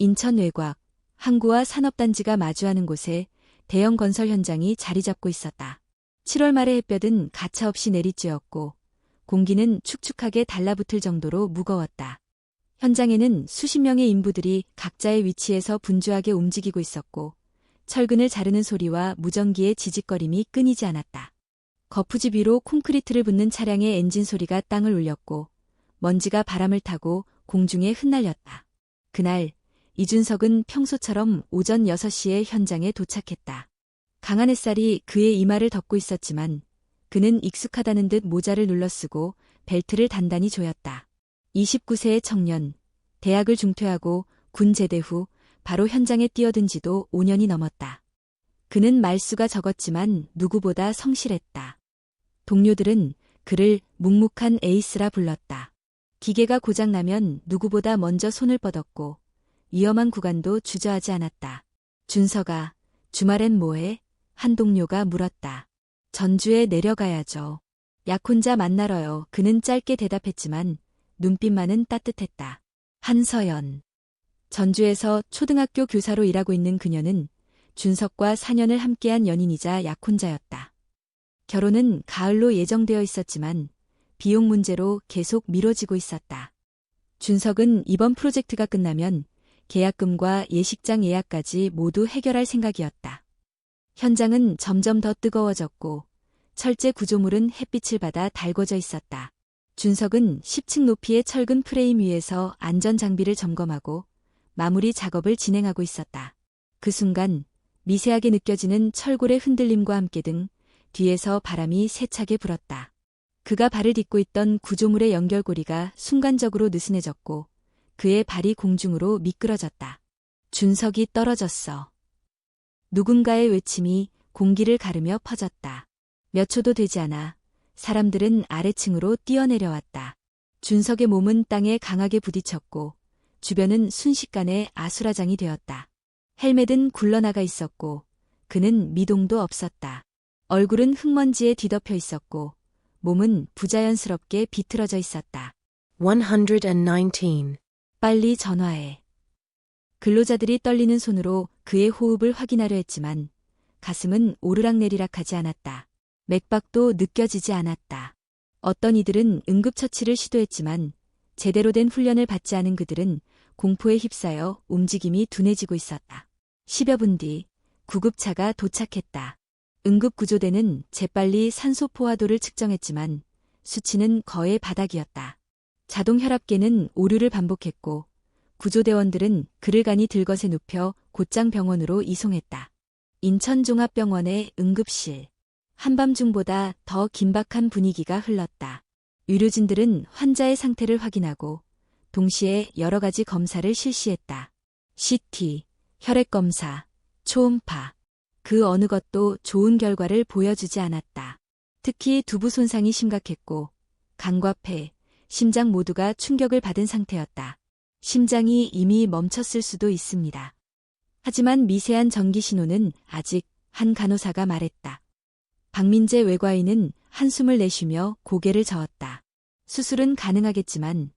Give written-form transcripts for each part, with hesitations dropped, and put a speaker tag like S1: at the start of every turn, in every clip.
S1: 인천 외곽, 항구와 산업단지가 마주하는 곳에 대형 건설 현장이 자리 잡고 있었다. 7월 말의 햇볕은 가차없이 내리쬐었고 공기는 축축하게 달라붙을 정도로 무거웠다. 현장에는 수십 명의 인부들이 각자의 위치에서 분주하게 움직이고 있었고 철근을 자르는 소리와 무전기의 지직거림이 끊이지 않았다. 거푸집 위로 콘크리트를 붓는 차량의 엔진 소리가 땅을 울렸고 먼지가 바람을 타고 공중에 흩날렸다. 그날 이준석은 평소처럼 오전 6시에 현장에 도착했다. 강한 햇살이 그의 이마를 덮고 있었지만 그는 익숙하다는 듯 모자를 눌러쓰고 벨트를 단단히 조였다. 29세의 청년, 대학을 중퇴하고 군 제대 후 바로 현장에 뛰어든 지도 5년이 넘었다. 그는 말수가 적었지만 누구보다 성실했다. 동료들은 그를 묵묵한 에이스라 불렀다. 기계가 고장나면 누구보다 먼저 손을 뻗었고 위험한 구간도 주저하지 않았다. 준석아, 주말엔 뭐해? 한 동료가 물었다. 전주에 내려가야죠. 약혼자 만나러요. 그는 짧게 대답했지만 눈빛만은 따뜻했다. 한서연. 전주에서 초등학교 교사로 일하고 있는 그녀는 준석과 4년을 함께한 연인이자 약혼자였다. 결혼은 가을로 예정되어 있었지만 비용 문제로 계속 미뤄지고 있었다. 준석은 이번 프로젝트가 끝나면 계약금과 예식장 예약까지 모두 해결할 생각이었다. 현장은 점점 더 뜨거워졌고 철제 구조물은 햇빛을 받아 달궈져 있었다. 준석은 10층 높이의 철근 프레임 위에서 안전장비를 점검하고 마무리 작업을 진행하고 있었다. 그 순간 미세하게 느껴지는 철골의 흔들림과 함께 등 뒤에서 바람이 세차게 불었다. 그가 발을 딛고 있던 구조물의 연결고리가 순간적으로 느슨해졌고 그의 발이 공중으로 미끄러졌다. 준석이 떨어졌어. 누군가의 외침이 공기를 가르며 퍼졌다. 몇 초도 되지 않아 사람들은 아래층으로 뛰어내려왔다. 준석의 몸은 땅에 강하게 부딪혔고 주변은 순식간에 아수라장이 되었다. 헬멧은 굴러나가 있었고 그는 미동도 없었다. 얼굴은 흙먼지에 뒤덮여 있었고 몸은 부자연스럽게 비틀어져 있었다.
S2: 119.
S1: 빨리 전화해. 근로자들이 떨리는 손으로 그의 호흡을 확인하려 했지만 가슴은 오르락내리락 하지 않았다. 맥박도 느껴지지 않았다. 어떤 이들은 응급처치를 시도했지만 제대로 된 훈련을 받지 않은 그들은 공포에 휩싸여 움직임이 둔해지고 있었다. 10여 분 뒤 구급차가 도착했다. 응급구조대는 재빨리 산소 포화도를 측정했지만 수치는 거의 바닥이었다. 자동 혈압계는 오류를 반복했고 구조대원들은 그를 간이 들것에 눕혀 곧장 병원으로 이송했다. 인천종합병원의 응급실. 한밤중보다 더 긴박한 분위기가 흘렀다. 의료진들은 환자의 상태를 확인하고 동시에 여러 가지 검사를 실시했다. CT, 혈액검사, 초음파. 그 어느 것도 좋은 결과를 보여주지 않았다. 특히 두부 손상이 심각했고 간과 폐, 심장 모두가 충격을 받은 상태였다. 심장이 이미 멈췄을 수도 있습니다. 하지만 미세한 전기 신호는 아직 한 간호사가 말했다. 박민재 외과의는 한숨을 내쉬며 고개를 저었다. 수술은 가능하겠지만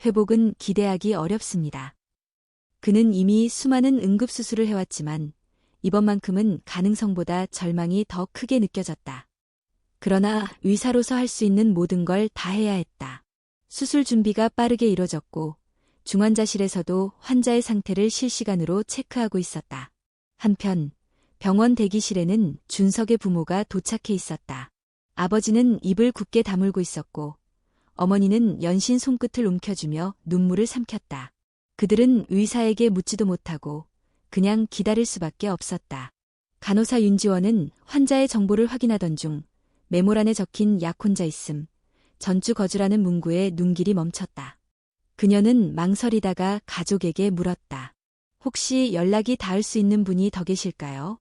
S1: 회복은 기대하기 어렵습니다. 그는 이미 수많은 응급수술을 해왔지만 이번만큼은 가능성보다 절망이 더 크게 느껴졌다. 그러나 의사로서 할 수 있는 모든 걸 다 해야 했다. 수술 준비가 빠르게 이뤄졌고 중환자실에서도 환자의 상태를 실시간으로 체크하고 있었다. 한편 병원 대기실에는 준석의 부모가 도착해 있었다. 아버지는 입을 굳게 다물고 있었고 어머니는 연신 손끝을 움켜쥐며 눈물을 삼켰다. 그들은 의사에게 묻지도 못하고 그냥 기다릴 수밖에 없었다. 간호사 윤지원은 환자의 정보를 확인하던 중 메모란에 적힌 약혼자 있음, 전주 거주라는 문구에 눈길이 멈췄다. 그녀는 망설이다가 가족에게 물었다. 혹시 연락이 닿을 수 있는 분이 더 계실까요?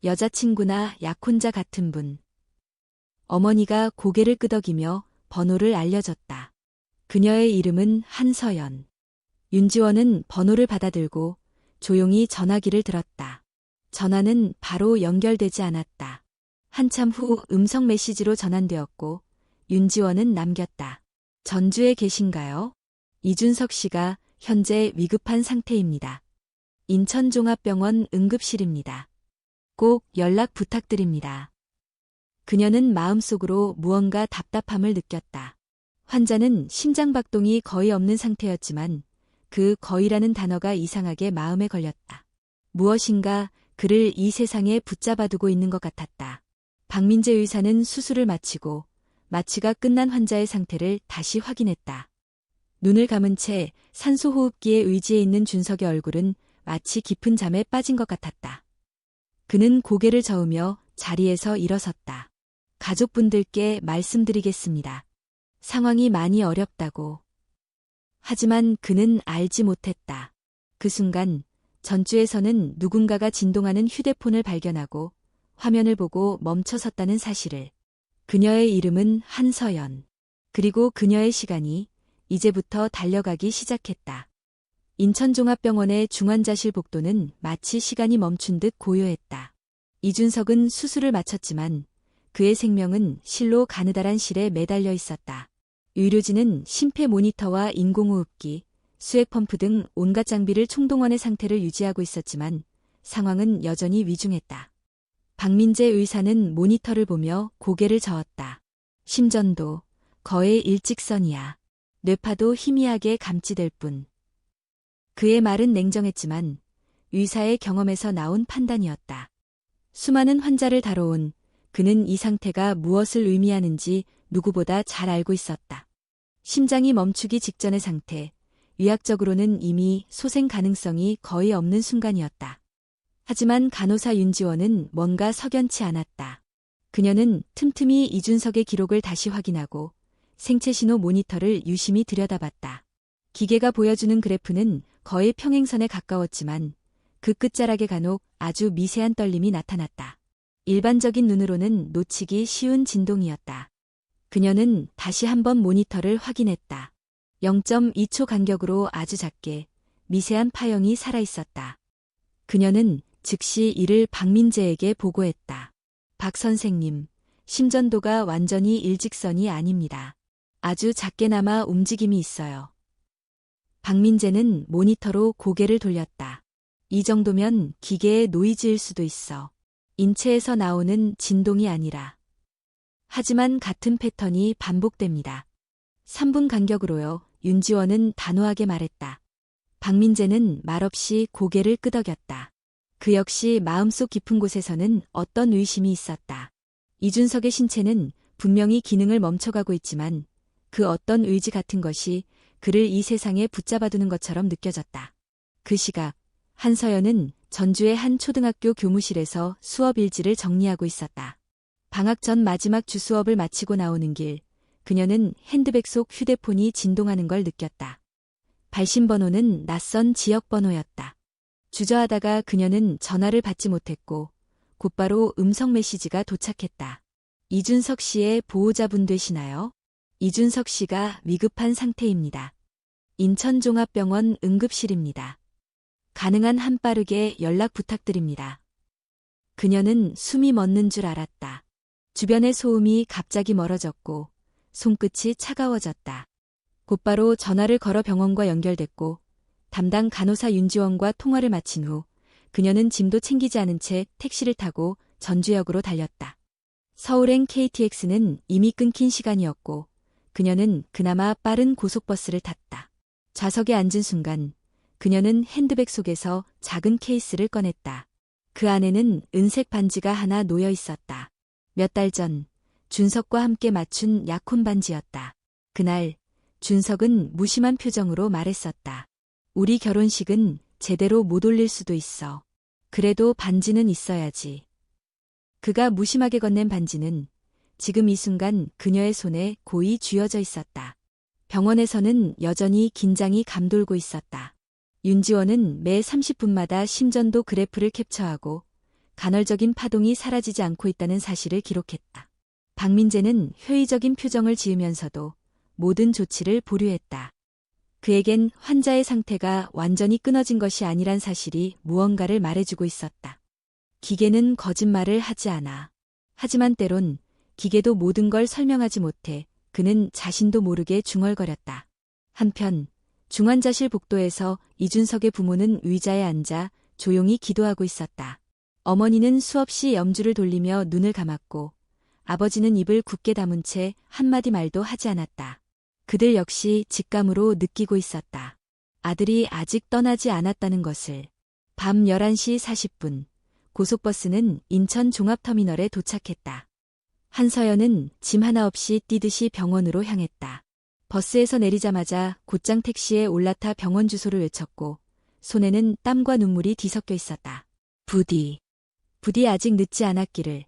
S1: 여자친구나 약혼자 같은 분. 어머니가 고개를 끄덕이며 번호를 알려줬다. 그녀의 이름은 한서연. 윤지원은 번호를 받아들고 조용히 전화기를 들었다. 전화는 바로 연결되지 않았다. 한참 후 음성 메시지로 전환되었고 윤지원은 남겼다. 전주에 계신가요? 이준석 씨가 현재 위급한 상태입니다. 인천종합병원 응급실입니다. 꼭 연락 부탁드립니다. 그녀는 마음속으로 무언가 답답함을 느꼈다. 환자는 심장박동이 거의 없는 상태였지만 그 거의라는 단어가 이상하게 마음에 걸렸다. 무엇인가 그를 이 세상에 붙잡아두고 있는 것 같았다. 박민재 의사는 수술을 마치고 마취가 끝난 환자의 상태를 다시 확인했다. 눈을 감은 채 산소호흡기에 의지해 있는 준석의 얼굴은 마치 깊은 잠에 빠진 것 같았다. 그는 고개를 저으며 자리에서 일어섰다. 가족분들께 말씀드리겠습니다. 상황이 많이 어렵다고. 하지만 그는 알지 못했다. 그 순간 전주에서는 누군가가 진동하는 휴대폰을 발견하고 화면을 보고 멈춰섰다는 사실을. 그녀의 이름은 한서연. 그리고 그녀의 시간이 이제부터 달려가기 시작했다. 인천종합병원의 중환자실 복도는 마치 시간이 멈춘 듯 고요했다. 이준석은 수술을 마쳤지만 그의 생명은 실로 가느다란 실에 매달려 있었다. 의료진은 심폐 모니터와 인공호흡기, 수액펌프 등 온갖 장비를 총동원의 상태를 유지하고 있었지만 상황은 여전히 위중했다. 박민재 의사는 모니터를 보며 고개를 저었다. 심전도 거의 일직선이야. 뇌파도 희미하게 감지될 뿐. 그의 말은 냉정했지만 의사의 경험에서 나온 판단이었다. 수많은 환자를 다뤄온 그는 이 상태가 무엇을 의미하는지 누구보다 잘 알고 있었다. 심장이 멈추기 직전의 상태, 의학적으로는 이미 소생 가능성이 거의 없는 순간이었다. 하지만 간호사 윤지원은 뭔가 석연치 않았다. 그녀는 틈틈이 이준석의 기록을 다시 확인하고 생체신호 모니터를 유심히 들여다봤다. 기계가 보여주는 그래프는 거의 평행선에 가까웠지만 그 끝자락에 간혹 아주 미세한 떨림이 나타났다. 일반적인 눈으로는 놓치기 쉬운 진동이었다. 그녀는 다시 한번 모니터를 확인했다. 0.2초 간격으로 아주 작게 미세한 파형이 살아있었다. 그녀는 즉시 이를 박민재에게 보고했다. 박 선생님, 심전도가 완전히 일직선이 아닙니다. 아주 작게나마 움직임이 있어요. 박민재는 모니터로 고개를 돌렸다. 이 정도면 기계의 노이즈일 수도 있어. 인체에서 나오는 진동이 아니라. 하지만 같은 패턴이 반복됩니다. 3분 간격으로요. 윤지원은 단호하게 말했다. 박민재는 말없이 고개를 끄덕였다. 그 역시 마음속 깊은 곳에서는 어떤 의심이 있었다. 이준석의 신체는 분명히 기능을 멈춰가고 있지만 그 어떤 의지 같은 것이 그를 이 세상에 붙잡아두는 것처럼 느껴졌다. 그 시각 한서연은 전주의 한 초등학교 교무실에서 수업 일지를 정리하고 있었다. 방학 전 마지막 주수업을 마치고 나오는 길, 그녀는 핸드백 속 휴대폰이 진동하는 걸 느꼈다. 발신번호는 낯선 지역번호였다. 주저하다가 그녀는 전화를 받지 못했고 곧바로 음성 메시지가 도착했다. 이준석 씨의 보호자분 되시나요? 이준석 씨가 위급한 상태입니다. 인천종합병원 응급실입니다. 가능한 한 빠르게 연락 부탁드립니다. 그녀는 숨이 멎는 줄 알았다. 주변의 소음이 갑자기 멀어졌고 손끝이 차가워졌다. 곧바로 전화를 걸어 병원과 연결됐고 담당 간호사 윤지원과 통화를 마친 후 그녀는 짐도 챙기지 않은 채 택시를 타고 전주역으로 달렸다. 서울행 KTX는 이미 끊긴 시간이었고 그녀는 그나마 빠른 고속버스를 탔다. 좌석에 앉은 순간 그녀는 핸드백 속에서 작은 케이스를 꺼냈다. 그 안에는 은색 반지가 하나 놓여 있었다. 몇 달 전 준석과 함께 맞춘 약혼 반지였다. 그날 준석은 무심한 표정으로 말했었다. 우리 결혼식은 제대로 못 올릴 수도 있어. 그래도 반지는 있어야지. 그가 무심하게 건넨 반지는 지금 이 순간 그녀의 손에 고이 쥐어져 있었다. 병원에서는 여전히 긴장이 감돌고 있었다. 윤지원은 매 30분마다 심전도 그래프를 캡처하고 간헐적인 파동이 사라지지 않고 있다는 사실을 기록했다. 박민재는 회의적인 표정을 지으면서도 모든 조치를 보류했다. 그에겐 환자의 상태가 완전히 끊어진 것이 아니란 사실이 무언가를 말해주고 있었다. 기계는 거짓말을 하지 않아. 하지만 때론 기계도 모든 걸 설명하지 못해 그는 자신도 모르게 중얼거렸다. 한편 중환자실 복도에서 이준석의 부모는 의자에 앉아 조용히 기도하고 있었다. 어머니는 수없이 염주를 돌리며 눈을 감았고 아버지는 입을 굳게 다문 채 한마디 말도 하지 않았다. 그들 역시 직감으로 느끼고 있었다. 아들이 아직 떠나지 않았다는 것을. 밤 11시 40분 고속버스는 인천 종합터미널에 도착했다. 한서연은 짐 하나 없이 뛰듯이 병원으로 향했다. 버스에서 내리자마자 곧장 택시에 올라타 병원 주소를 외쳤고 손에는 땀과 눈물이 뒤섞여 있었다. 부디 아직 늦지 않았기를.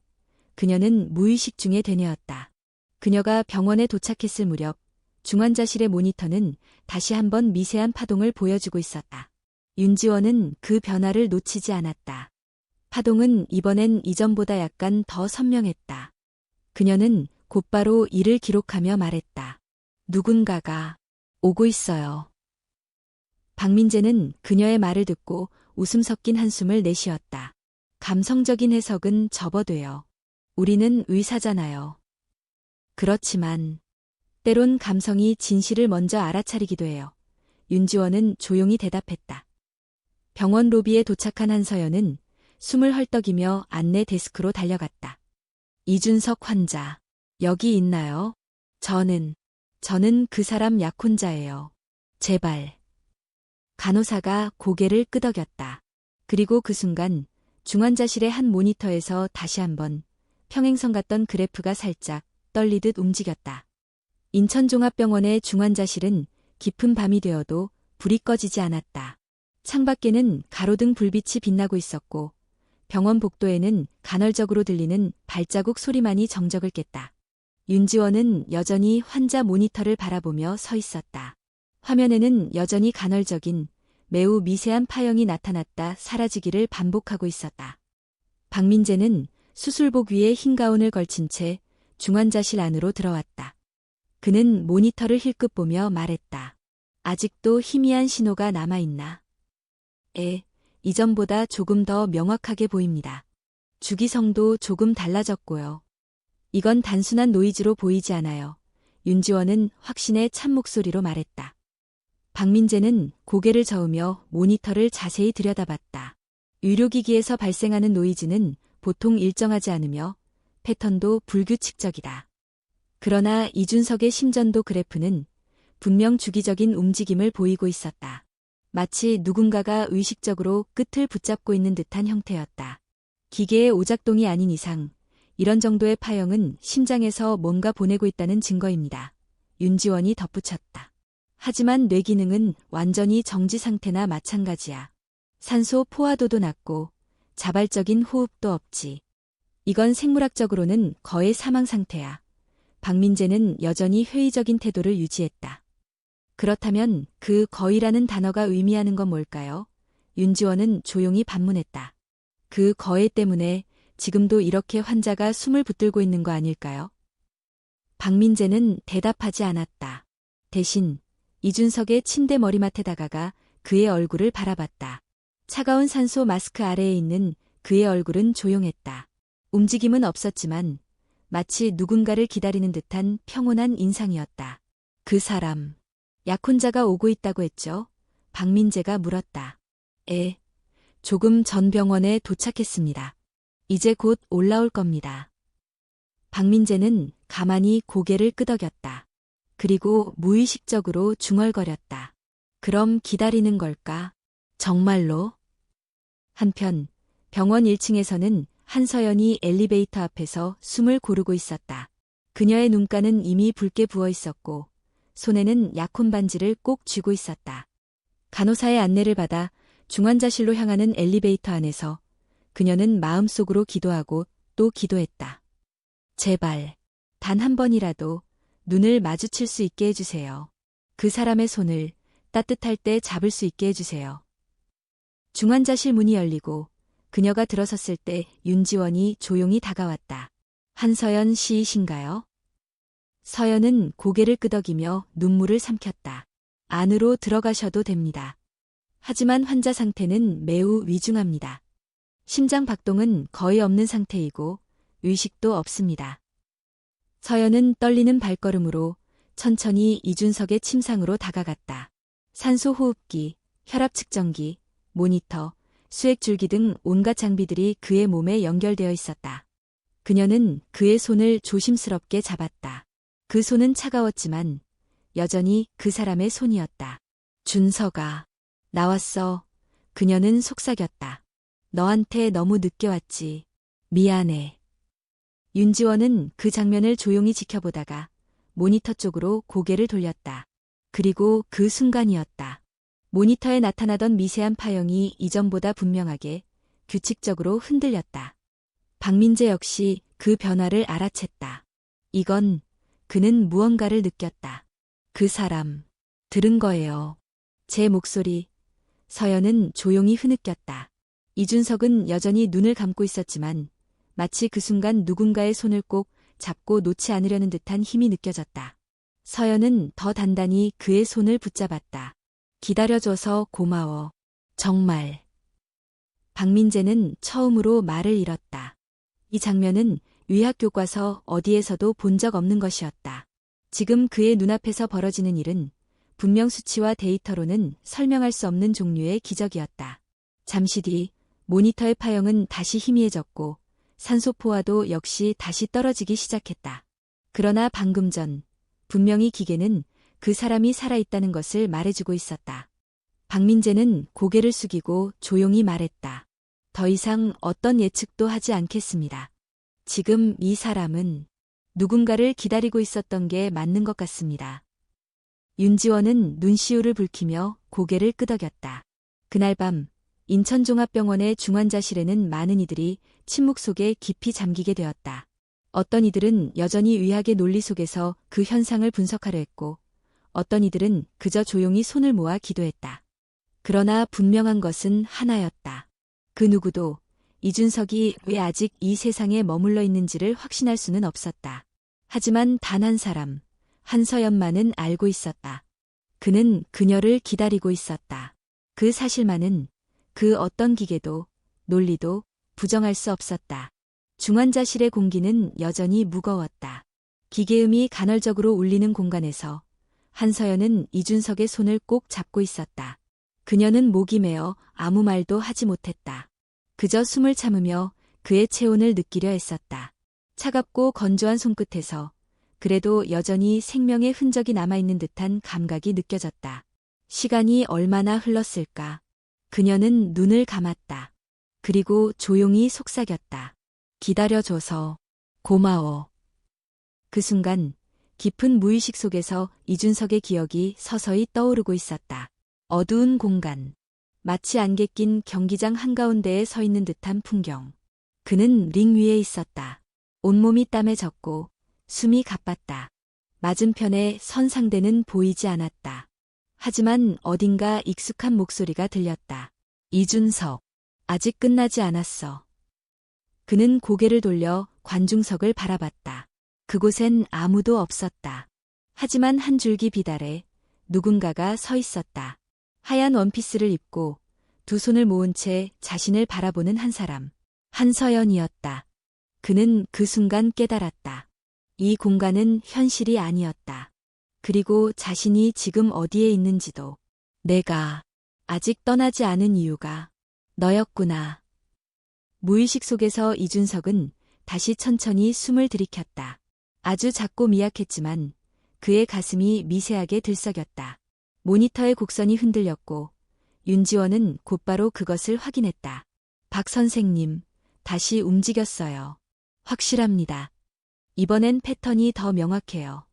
S1: 그녀는 무의식 중에 되뇌었다. 그녀가 병원에 도착했을 무렵 중환자실의 모니터는 다시 한번 미세한 파동을 보여주고 있었다. 윤지원은 그 변화를 놓치지 않았다. 파동은 이번엔 이전보다 약간 더 선명했다. 그녀는 곧바로 이를 기록하며 말했다. 누군가가 오고 있어요. 박민재는 그녀의 말을 듣고 웃음 섞인 한숨을 내쉬었다. 감성적인 해석은 접어둬요. 우리는 의사잖아요. 그렇지만 때론 감성이 진실을 먼저 알아차리기도 해요. 윤지원은 조용히 대답했다. 병원 로비에 도착한 한서연은 숨을 헐떡이며 안내 데스크로 달려갔다. 이준석 환자, 여기 있나요? 저는 그 사람 약혼자예요. 제발. 간호사가 고개를 끄덕였다. 그리고 그 순간 중환자실의 한 모니터에서 다시 한번 평행선 같던 그래프가 살짝 떨리듯 움직였다. 인천종합병원의 중환자실은 깊은 밤이 되어도 불이 꺼지지 않았다. 창밖에는 가로등 불빛이 빛나고 있었고 병원 복도에는 간헐적으로 들리는 발자국 소리만이 정적을 깼다. 윤지원은 여전히 환자 모니터를 바라보며 서 있었다. 화면에는 여전히 간헐적인 매우 미세한 파형이 나타났다 사라지기를 반복하고 있었다. 박민재는 수술복 위에 흰 가운을 걸친 채 중환자실 안으로 들어왔다. 그는 모니터를 힐끗 보며 말했다. 아직도 희미한 신호가 남아있나? 이전보다 조금 더 명확하게 보입니다. 주기성도 조금 달라졌고요. 이건 단순한 노이즈로 보이지 않아요. 윤지원은 확신의 찬 목소리로 말했다. 박민재는 고개를 저으며 모니터를 자세히 들여다봤다. 의료기기에서 발생하는 노이즈는 보통 일정하지 않으며 패턴도 불규칙적이다. 그러나 이준석의 심전도 그래프는 분명 주기적인 움직임을 보이고 있었다. 마치 누군가가 의식적으로 끝을 붙잡고 있는 듯한 형태였다. 기계의 오작동이 아닌 이상 이런 정도의 파형은 심장에서 뭔가 보내고 있다는 증거입니다. 윤지원이 덧붙였다. 하지만 뇌 기능은 완전히 정지 상태나 마찬가지야. 산소 포화도도 낮고 자발적인 호흡도 없지. 이건 생물학적으로는 거의 사망 상태야. 박민재는 여전히 회의적인 태도를 유지했다. 그렇다면 그 거의라는 단어가 의미하는 건 뭘까요? 윤지원은 조용히 반문했다. 그 거의 때문에 지금도 이렇게 환자가 숨을 붙들고 있는 거 아닐까요? 박민재는 대답하지 않았다. 대신 이준석의 침대 머리맡에 다가가 그의 얼굴을 바라봤다. 차가운 산소 마스크 아래에 있는 그의 얼굴은 조용했다. 움직임은 없었지만 마치 누군가를 기다리는 듯한 평온한 인상이었다. 그 사람, 약혼자가 오고 있다고 했죠? 박민재가 물었다. 조금 전 병원에 도착했습니다. 이제 곧 올라올 겁니다. 박민재는 가만히 고개를 끄덕였다. 그리고 무의식적으로 중얼거렸다. 그럼 기다리는 걸까? 정말로? 한편 병원 1층에서는 한서연이 엘리베이터 앞에서 숨을 고르고 있었다. 그녀의 눈가는 이미 붉게 부어 있었고 손에는 약혼 반지를 꼭 쥐고 있었다. 간호사의 안내를 받아 중환자실로 향하는 엘리베이터 안에서 그녀는 마음속으로 기도하고 또 기도했다. 제발, 단 한 번이라도 눈을 마주칠 수 있게 해주세요. 그 사람의 손을 따뜻할 때 잡을 수 있게 해주세요. 중환자실 문이 열리고 그녀가 들어섰을 때 윤지원이 조용히 다가왔다. 한서연 씨이신가요? 서연은 고개를 끄덕이며 눈물을 삼켰다. 안으로 들어가셔도 됩니다. 하지만 환자 상태는 매우 위중합니다. 심장 박동은 거의 없는 상태이고 의식도 없습니다. 서연은 떨리는 발걸음으로 천천히 이준석의 침상으로 다가갔다. 산소 호흡기, 혈압 측정기, 모니터, 수액줄기 등 온갖 장비들이 그의 몸에 연결되어 있었다. 그녀는 그의 손을 조심스럽게 잡았다. 그 손은 차가웠지만 여전히 그 사람의 손이었다. 준서가 나왔어. 그녀는 속삭였다. 너한테 너무 늦게 왔지. 미안해. 윤지원은 그 장면을 조용히 지켜보다가 모니터 쪽으로 고개를 돌렸다. 그리고 그 순간이었다. 모니터에 나타나던 미세한 파형이 이전보다 분명하게, 규칙적으로 흔들렸다. 박민재 역시 그 변화를 알아챘다. 그는 무언가를 느꼈다. 그 사람, 들은 거예요. 제 목소리. 서연은 조용히 흐느꼈다. 이준석은 여전히 눈을 감고 있었지만 마치 그 순간 누군가의 손을 꼭 잡고 놓지 않으려는 듯한 힘이 느껴졌다. 서연은 더 단단히 그의 손을 붙잡았다. 기다려줘서 고마워. 정말. 박민재는 처음으로 말을 잃었다. 이 장면은 의학 교과서 어디에서도 본 적 없는 것이었다. 지금 그의 눈앞에서 벌어지는 일은 분명 수치와 데이터로는 설명할 수 없는 종류의 기적이었다. 잠시 뒤 모니터의 파형은 다시 희미해졌고 산소 포화도 역시 다시 떨어지기 시작했다. 그러나 방금 전 분명히 기계는 그 사람이 살아있다는 것을 말해주고 있었다. 박민재는 고개를 숙이고 조용히 말했다. 더 이상 어떤 예측도 하지 않겠습니다. 지금 이 사람은 누군가를 기다리고 있었던 게 맞는 것 같습니다. 윤지원은 눈시울을 붉히며 고개를 끄덕였다. 그날 밤 인천종합병원의 중환자실에는 많은 이들이 침묵 속에 깊이 잠기게 되었다. 어떤 이들은 여전히 의학의 논리 속에서 그 현상을 분석하려 했고, 어떤 이들은 그저 조용히 손을 모아 기도했다. 그러나 분명한 것은 하나였다. 그 누구도 이준석이 왜 아직 이 세상에 머물러 있는지를 확신할 수는 없었다. 하지만 단 한 사람, 한서연만은 알고 있었다. 그는 그녀를 기다리고 있었다. 그 사실만은 그 어떤 기계도, 논리도 부정할 수 없었다. 중환자실의 공기는 여전히 무거웠다. 기계음이 간헐적으로 울리는 공간에서 한서연은 이준석의 손을 꼭 잡고 있었다. 그녀는 목이 메어 아무 말도 하지 못했다. 그저 숨을 참으며 그의 체온을 느끼려 했었다. 차갑고 건조한 손끝에서 그래도 여전히 생명의 흔적이 남아있는 듯한 감각이 느껴졌다. 시간이 얼마나 흘렀을까? 그녀는 눈을 감았다. 그리고 조용히 속삭였다. 기다려줘서 고마워. 그 순간 깊은 무의식 속에서 이준석의 기억이 서서히 떠오르고 있었다. 어두운 공간. 마치 안개 낀 경기장 한가운데에 서 있는 듯한 풍경. 그는 링 위에 있었다. 온몸이 땀에 젖고 숨이 가빴다. 맞은편에 선 상대는 보이지 않았다. 하지만 어딘가 익숙한 목소리가 들렸다. 이준석, 아직 끝나지 않았어. 그는 고개를 돌려 관중석을 바라봤다. 그곳엔 아무도 없었다. 하지만 한 줄기 빛 아래 누군가가 서 있었다. 하얀 원피스를 입고 두 손을 모은 채 자신을 바라보는 한 사람. 한서연이었다. 그는 그 순간 깨달았다. 이 공간은 현실이 아니었다. 그리고 자신이 지금 어디에 있는지도, 내가 아직 떠나지 않은 이유가 너였구나. 무의식 속에서 이준석은 다시 천천히 숨을 들이켰다. 아주 작고 미약했지만 그의 가슴이 미세하게 들썩였다. 모니터의 곡선이 흔들렸고 윤지원은 곧바로 그것을 확인했다. 박 선생님, 다시 움직였어요. 확실합니다. 이번엔 패턴이 더 명확해요.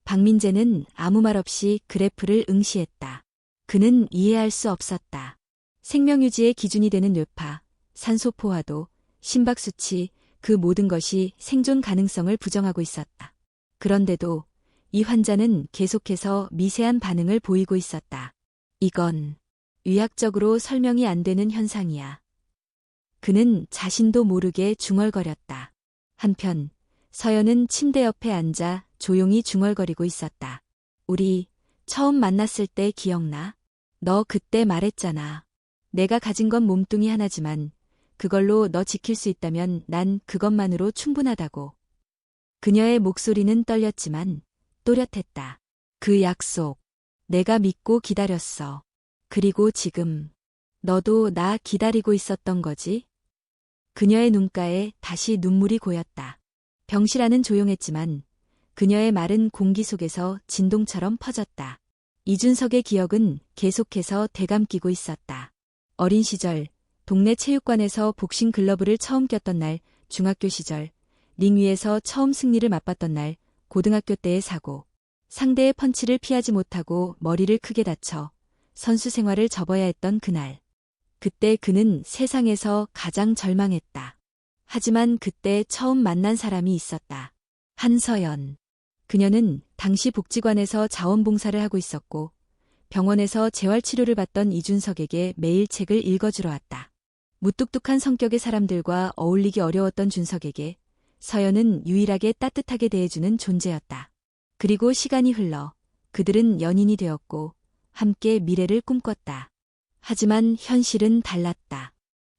S1: 박민재는 아무 말 없이 그래프를 응시했다. 그는 이해할 수 없었다. 생명유지의 기준이 되는 뇌파, 산소 포화도, 심박 수치, 그 모든 것이 생존 가능성을 부정하고 있었다. 그런데도 이 환자는 계속해서 미세한 반응을 보이고 있었다. 이건 의학적으로 설명이 안 되는 현상이야. 그는 자신도 모르게 중얼거렸다. 한편 서연은 침대 옆에 앉아 조용히 중얼거리고 있었다. 우리 처음 만났을 때 기억나? 너 그때 말했잖아. 내가 가진 건 몸뚱이 하나지만 그걸로 너 지킬 수 있다면 난 그것만으로 충분하다고. 그녀의 목소리는 떨렸지만 또렷했다. 그 약속, 내가 믿고 기다렸어. 그리고 지금 너도 나 기다리고 있었던 거지? 그녀의 눈가에 다시 눈물이 고였다. 병실안은 조용했지만 그녀의 말은 공기 속에서 진동처럼 퍼졌다. 이준석의 기억은 계속해서 되감기고 있었다. 어린 시절, 동네 체육관에서 복싱 글러브를 처음 꼈던 날, 중학교 시절, 링 위에서 처음 승리를 맛봤던 날, 고등학교 때의 사고, 상대의 펀치를 피하지 못하고 머리를 크게 다쳐 선수 생활을 접어야 했던 그날. 그때 그는 세상에서 가장 절망했다. 하지만 그때 처음 만난 사람이 있었다. 한서연. 그녀는 당시 복지관에서 자원봉사를 하고 있었고 병원에서 재활치료를 받던 이준석에게 매일 책을 읽어주러 왔다. 무뚝뚝한 성격의 사람들과 어울리기 어려웠던 준석에게 서연은 유일하게 따뜻하게 대해주는 존재였다. 그리고 시간이 흘러 그들은 연인이 되었고 함께 미래를 꿈꿨다. 하지만 현실은 달랐다.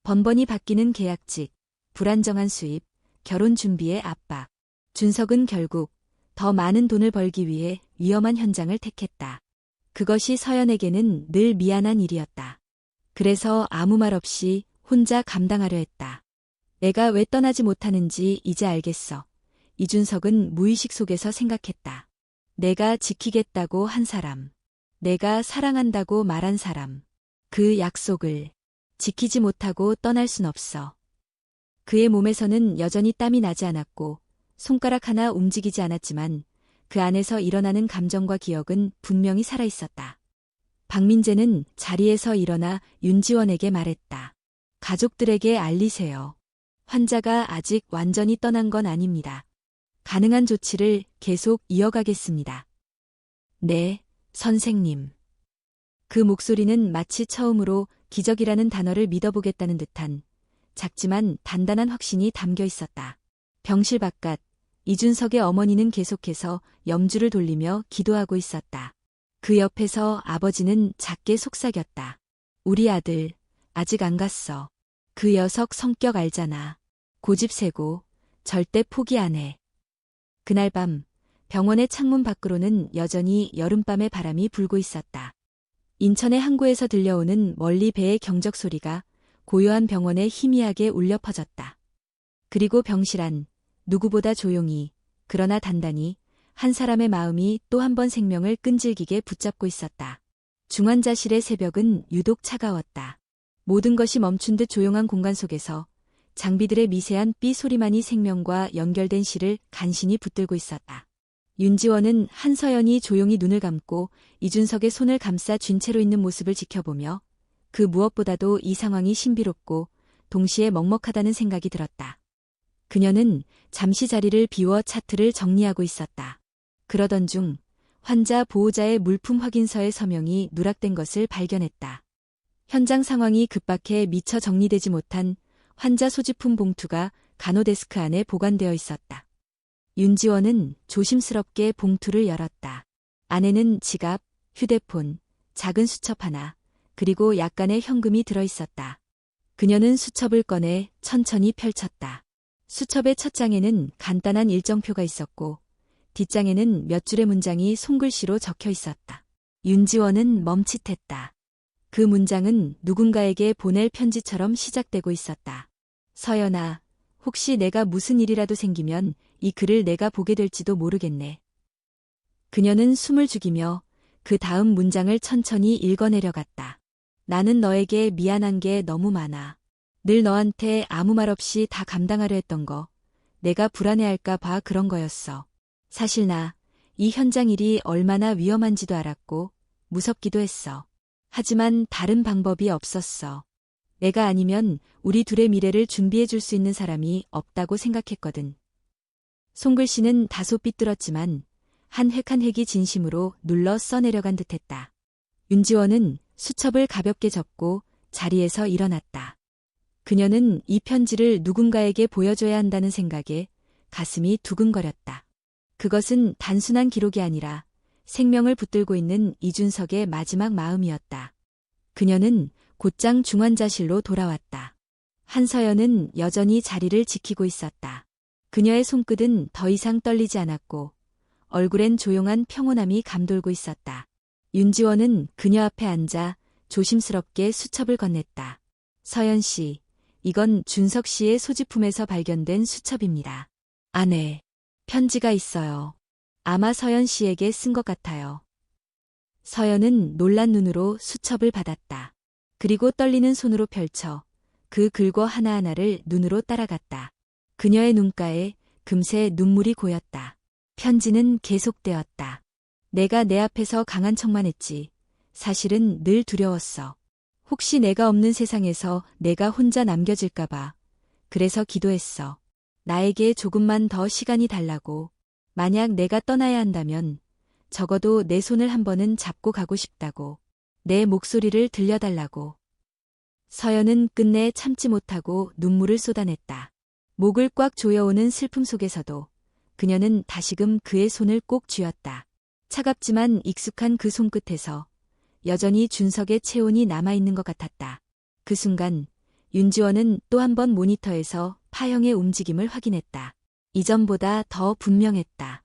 S1: 번번이 바뀌는 계약직, 불안정한 수입, 결혼 준비의 압박. 준석은 결국 더 많은 돈을 벌기 위해 위험한 현장을 택했다. 그것이 서연에게는 늘 미안한 일이었다. 그래서 아무 말 없이 혼자 감당하려 했다. 내가 왜 떠나지 못하는지 이제 알겠어. 이준석은 무의식 속에서 생각했다. 내가 지키겠다고 한 사람. 내가 사랑한다고 말한 사람. 그 약속을 지키지 못하고 떠날 순 없어. 그의 몸에서는 여전히 땀이 나지 않았고 손가락 하나 움직이지 않았지만 그 안에서 일어나는 감정과 기억은 분명히 살아있었다. 박민재는 자리에서 일어나 윤지원에게 말했다. 가족들에게 알리세요. 환자가 아직 완전히 떠난 건 아닙니다. 가능한 조치를 계속 이어가겠습니다. 네, 선생님. 그 목소리는 마치 처음으로 기적이라는 단어를 믿어보겠다는 듯한 작지만 단단한 확신이 담겨 있었다. 병실 바깥, 이준석의 어머니는 계속해서 염주를 돌리며 기도하고 있었다. 그 옆에서 아버지는 작게 속삭였다. 우리 아들, 아직 안 갔어. 그 녀석 성격 알잖아. 고집세고, 절대 포기 안 해. 그날 밤, 병원의 창문 밖으로는 여전히 여름밤의 바람이 불고 있었다. 인천의 항구에서 들려오는 멀리 배의 경적 소리가 고요한 병원에 희미하게 울려 퍼졌다. 그리고 병실 안, 누구보다 조용히, 그러나 단단히 한 사람의 마음이 또 한 번 생명을 끈질기게 붙잡고 있었다. 중환자실의 새벽은 유독 차가웠다. 모든 것이 멈춘 듯 조용한 공간 속에서 장비들의 미세한 삐 소리만이 생명과 연결된 실을 간신히 붙들고 있었다. 윤지원은 한서연이 조용히 눈을 감고 이준석의 손을 감싸 쥔 채로 있는 모습을 지켜보며 그 무엇보다도 이 상황이 신비롭고 동시에 먹먹하다는 생각이 들었다. 그녀는 잠시 자리를 비워 차트를 정리하고 있었다. 그러던 중 환자 보호자의 물품 확인서의 서명이 누락된 것을 발견했다. 현장 상황이 급박해 미처 정리되지 못한 환자 소지품 봉투가 간호데스크 안에 보관되어 있었다. 윤지원은 조심스럽게 봉투를 열었다. 안에는 지갑, 휴대폰, 작은 수첩 하나, 그리고 약간의 현금이 들어있었다. 그녀는 수첩을 꺼내 천천히 펼쳤다. 수첩의 첫 장에는 간단한 일정표가 있었고 뒷장에는 몇 줄의 문장이 손글씨로 적혀 있었다. 윤지원은 멈칫했다. 그 문장은 누군가에게 보낼 편지처럼 시작되고 있었다. 서연아, 혹시 내가 무슨 일이라도 생기면 이 글을 내가 보게 될지도 모르겠네. 그녀는 숨을 죽이며 그 다음 문장을 천천히 읽어내려갔다. 나는 너에게 미안한 게 너무 많아. 늘 너한테 아무 말 없이 다 감당하려 했던 거, 내가 불안해할까 봐 그런 거였어. 사실 나, 이 현장 일이 얼마나 위험한지도 알았고 무섭기도 했어. 하지만 다른 방법이 없었어. 내가 아니면 우리 둘의 미래를 준비해 줄 수 있는 사람이 없다고 생각했거든. 손글씨는 다소 삐뚤었지만 한 획 한 획이 진심으로 눌러 써내려간 듯했다. 윤지원은 수첩을 가볍게 접고 자리에서 일어났다. 그녀는 이 편지를 누군가에게 보여줘야 한다는 생각에 가슴이 두근거렸다. 그것은 단순한 기록이 아니라 생명을 붙들고 있는 이준석의 마지막 마음이었다. 그녀는 곧장 중환자실로 돌아왔다. 한서연은 여전히 자리를 지키고 있었다. 그녀의 손끝은 더 이상 떨리지 않았고 얼굴엔 조용한 평온함이 감돌고 있었다. 윤지원은 그녀 앞에 앉아 조심스럽게 수첩을 건넸다. 서연 씨, 이건 준석 씨의 소지품에서 발견된 수첩입니다. 안에 편지가 있어요. 아마 서연 씨에게 쓴 것 같아요. 서연은 놀란 눈으로 수첩을 받았다. 그리고 떨리는 손으로 펼쳐 그 글과 하나하나를 눈으로 따라갔다. 그녀의 눈가에 금세 눈물이 고였다. 편지는 계속되었다. 내가 내 앞에서 강한 척만 했지. 사실은 늘 두려웠어. 혹시 내가 없는 세상에서 내가 혼자 남겨질까봐. 그래서 기도했어. 나에게 조금만 더 시간이 달라고. 만약 내가 떠나야 한다면 적어도 내 손을 한 번은 잡고 가고 싶다고. 내 목소리를 들려달라고. 서연은 끝내 참지 못하고 눈물을 쏟아냈다. 목을 꽉 조여오는 슬픔 속에서도 그녀는 다시금 그의 손을 꼭 쥐었다. 차갑지만 익숙한 그 손끝에서 여전히 준석의 체온이 남아있는 것 같았다. 그 순간 윤지원은 또 한 번 모니터에서 파형의 움직임을 확인했다. 이전보다 더 분명했다.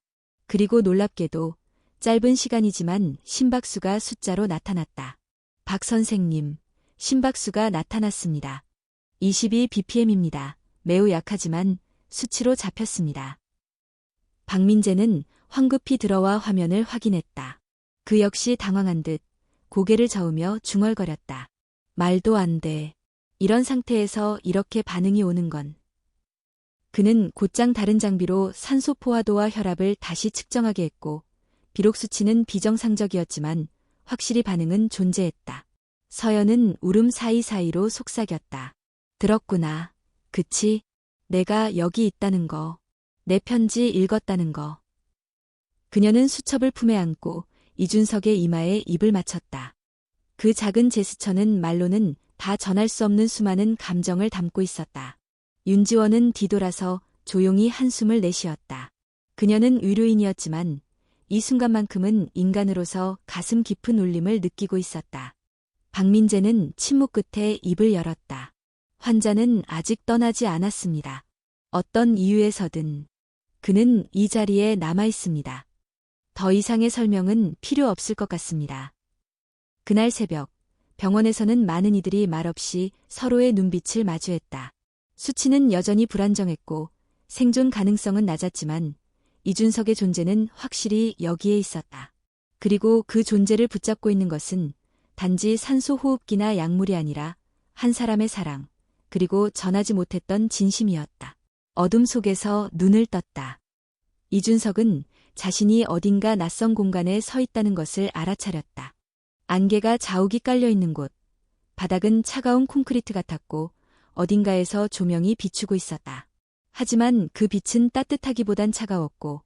S1: 그리고 놀랍게도 짧은 시간이지만 심박수가 숫자로 나타났다. 박 선생님, 심박수가 나타났습니다. 22bpm입니다. 매우 약하지만 수치로 잡혔습니다. 박민재는 황급히 들어와 화면을 확인했다. 그 역시 당황한 듯 고개를 저으며 중얼거렸다. 말도 안 돼. 이런 상태에서 이렇게 반응이 오는 건. 그는 곧장 다른 장비로 산소 포화도와 혈압을 다시 측정하게 했고, 비록 수치는 비정상적이었지만 확실히 반응은 존재했다. 서연은 울음 사이사이로 속삭였다. 들었구나. 그치? 내가 여기 있다는 거. 내 편지 읽었다는 거. 그녀는 수첩을 품에 안고 이준석의 이마에 입을 맞췄다. 그 작은 제스처는 말로는 다 전할 수 없는 수많은 감정을 담고 있었다. 윤지원은 뒤돌아서 조용히 한숨을 내쉬었다. 그녀는 의료인이었지만 이 순간만큼은 인간으로서 가슴 깊은 울림을 느끼고 있었다. 박민재는 침묵 끝에 입을 열었다. 환자는 아직 떠나지 않았습니다. 어떤 이유에서든 그는 이 자리에 남아 있습니다. 더 이상의 설명은 필요 없을 것 같습니다. 그날 새벽, 병원에서는 많은 이들이 말없이 서로의 눈빛을 마주했다. 수치는 여전히 불안정했고 생존 가능성은 낮았지만 이준석의 존재는 확실히 여기에 있었다. 그리고 그 존재를 붙잡고 있는 것은 단지 산소 호흡기나 약물이 아니라 한 사람의 사랑, 그리고 전하지 못했던 진심이었다. 어둠 속에서 눈을 떴다. 이준석은 자신이 어딘가 낯선 공간에 서 있다는 것을 알아차렸다. 안개가 자욱이 깔려있는 곳, 바닥은 차가운 콘크리트 같았고 어딘가에서 조명이 비추고 있었다. 하지만 그 빛은 따뜻하기보단 차가웠고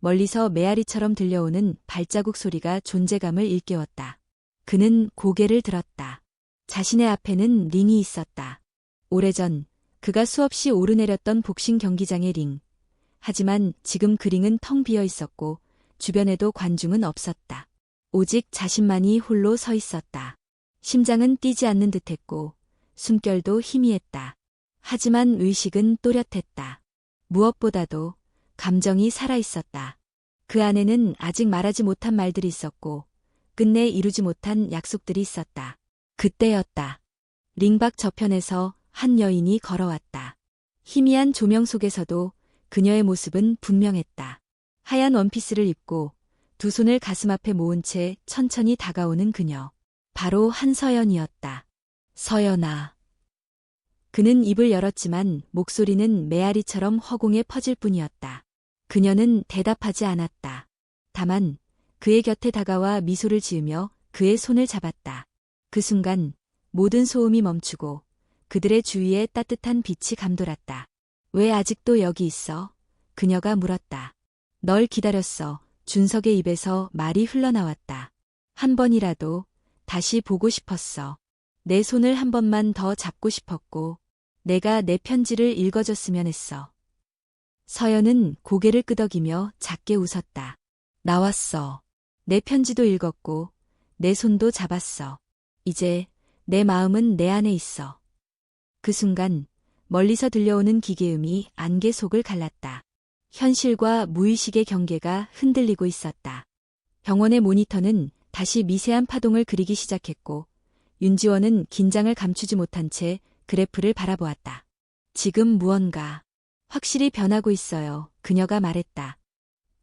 S1: 멀리서 메아리처럼 들려오는 발자국 소리가 존재감을 일깨웠다. 그는 고개를 들었다. 자신의 앞에는 링이 있었다. 오래전 그가 수없이 오르내렸던 복싱 경기장의 링. 하지만 지금 그 링은 텅 비어 있었고 주변에도 관중은 없었다. 오직 자신만이 홀로 서 있었다. 심장은 뛰지 않는 듯했고 숨결도 희미했다. 하지만 의식은 또렷했다. 무엇보다도 감정이 살아있었다. 그 안에는 아직 말하지 못한 말들이 있었고 끝내 이루지 못한 약속들이 있었다. 그때였다. 링 밖 저편에서 한 여인이 걸어왔다. 희미한 조명 속에서도 그녀의 모습은 분명했다. 하얀 원피스를 입고 두 손을 가슴 앞에 모은 채 천천히 다가오는 그녀. 바로 한서연이었다. 서연아. 그는 입을 열었지만 목소리는 메아리처럼 허공에 퍼질 뿐이었다. 그녀는 대답하지 않았다. 다만 그의 곁에 다가와 미소를 지으며 그의 손을 잡았다. 그 순간 모든 소음이 멈추고 그들의 주위에 따뜻한 빛이 감돌았다. 왜 아직도 여기 있어? 그녀가 물었다. 널 기다렸어. 준석의 입에서 말이 흘러나왔다. 한 번이라도 다시 보고 싶었어. 내 손을 한 번만 더 잡고 싶었고 내가 내 편지를 읽어줬으면 했어. 서연은 고개를 끄덕이며 작게 웃었다. 나왔어. 내 편지도 읽었고 내 손도 잡았어. 이제 내 마음은 내 안에 있어. 그 순간 멀리서 들려오는 기계음이 안개 속을 갈랐다. 현실과 무의식의 경계가 흔들리고 있었다. 병원의 모니터는 다시 미세한 파동을 그리기 시작했고 윤지원은 긴장을 감추지 못한 채 그래프를 바라보았다. 지금 무언가 확실히 변하고 있어요. 그녀가 말했다.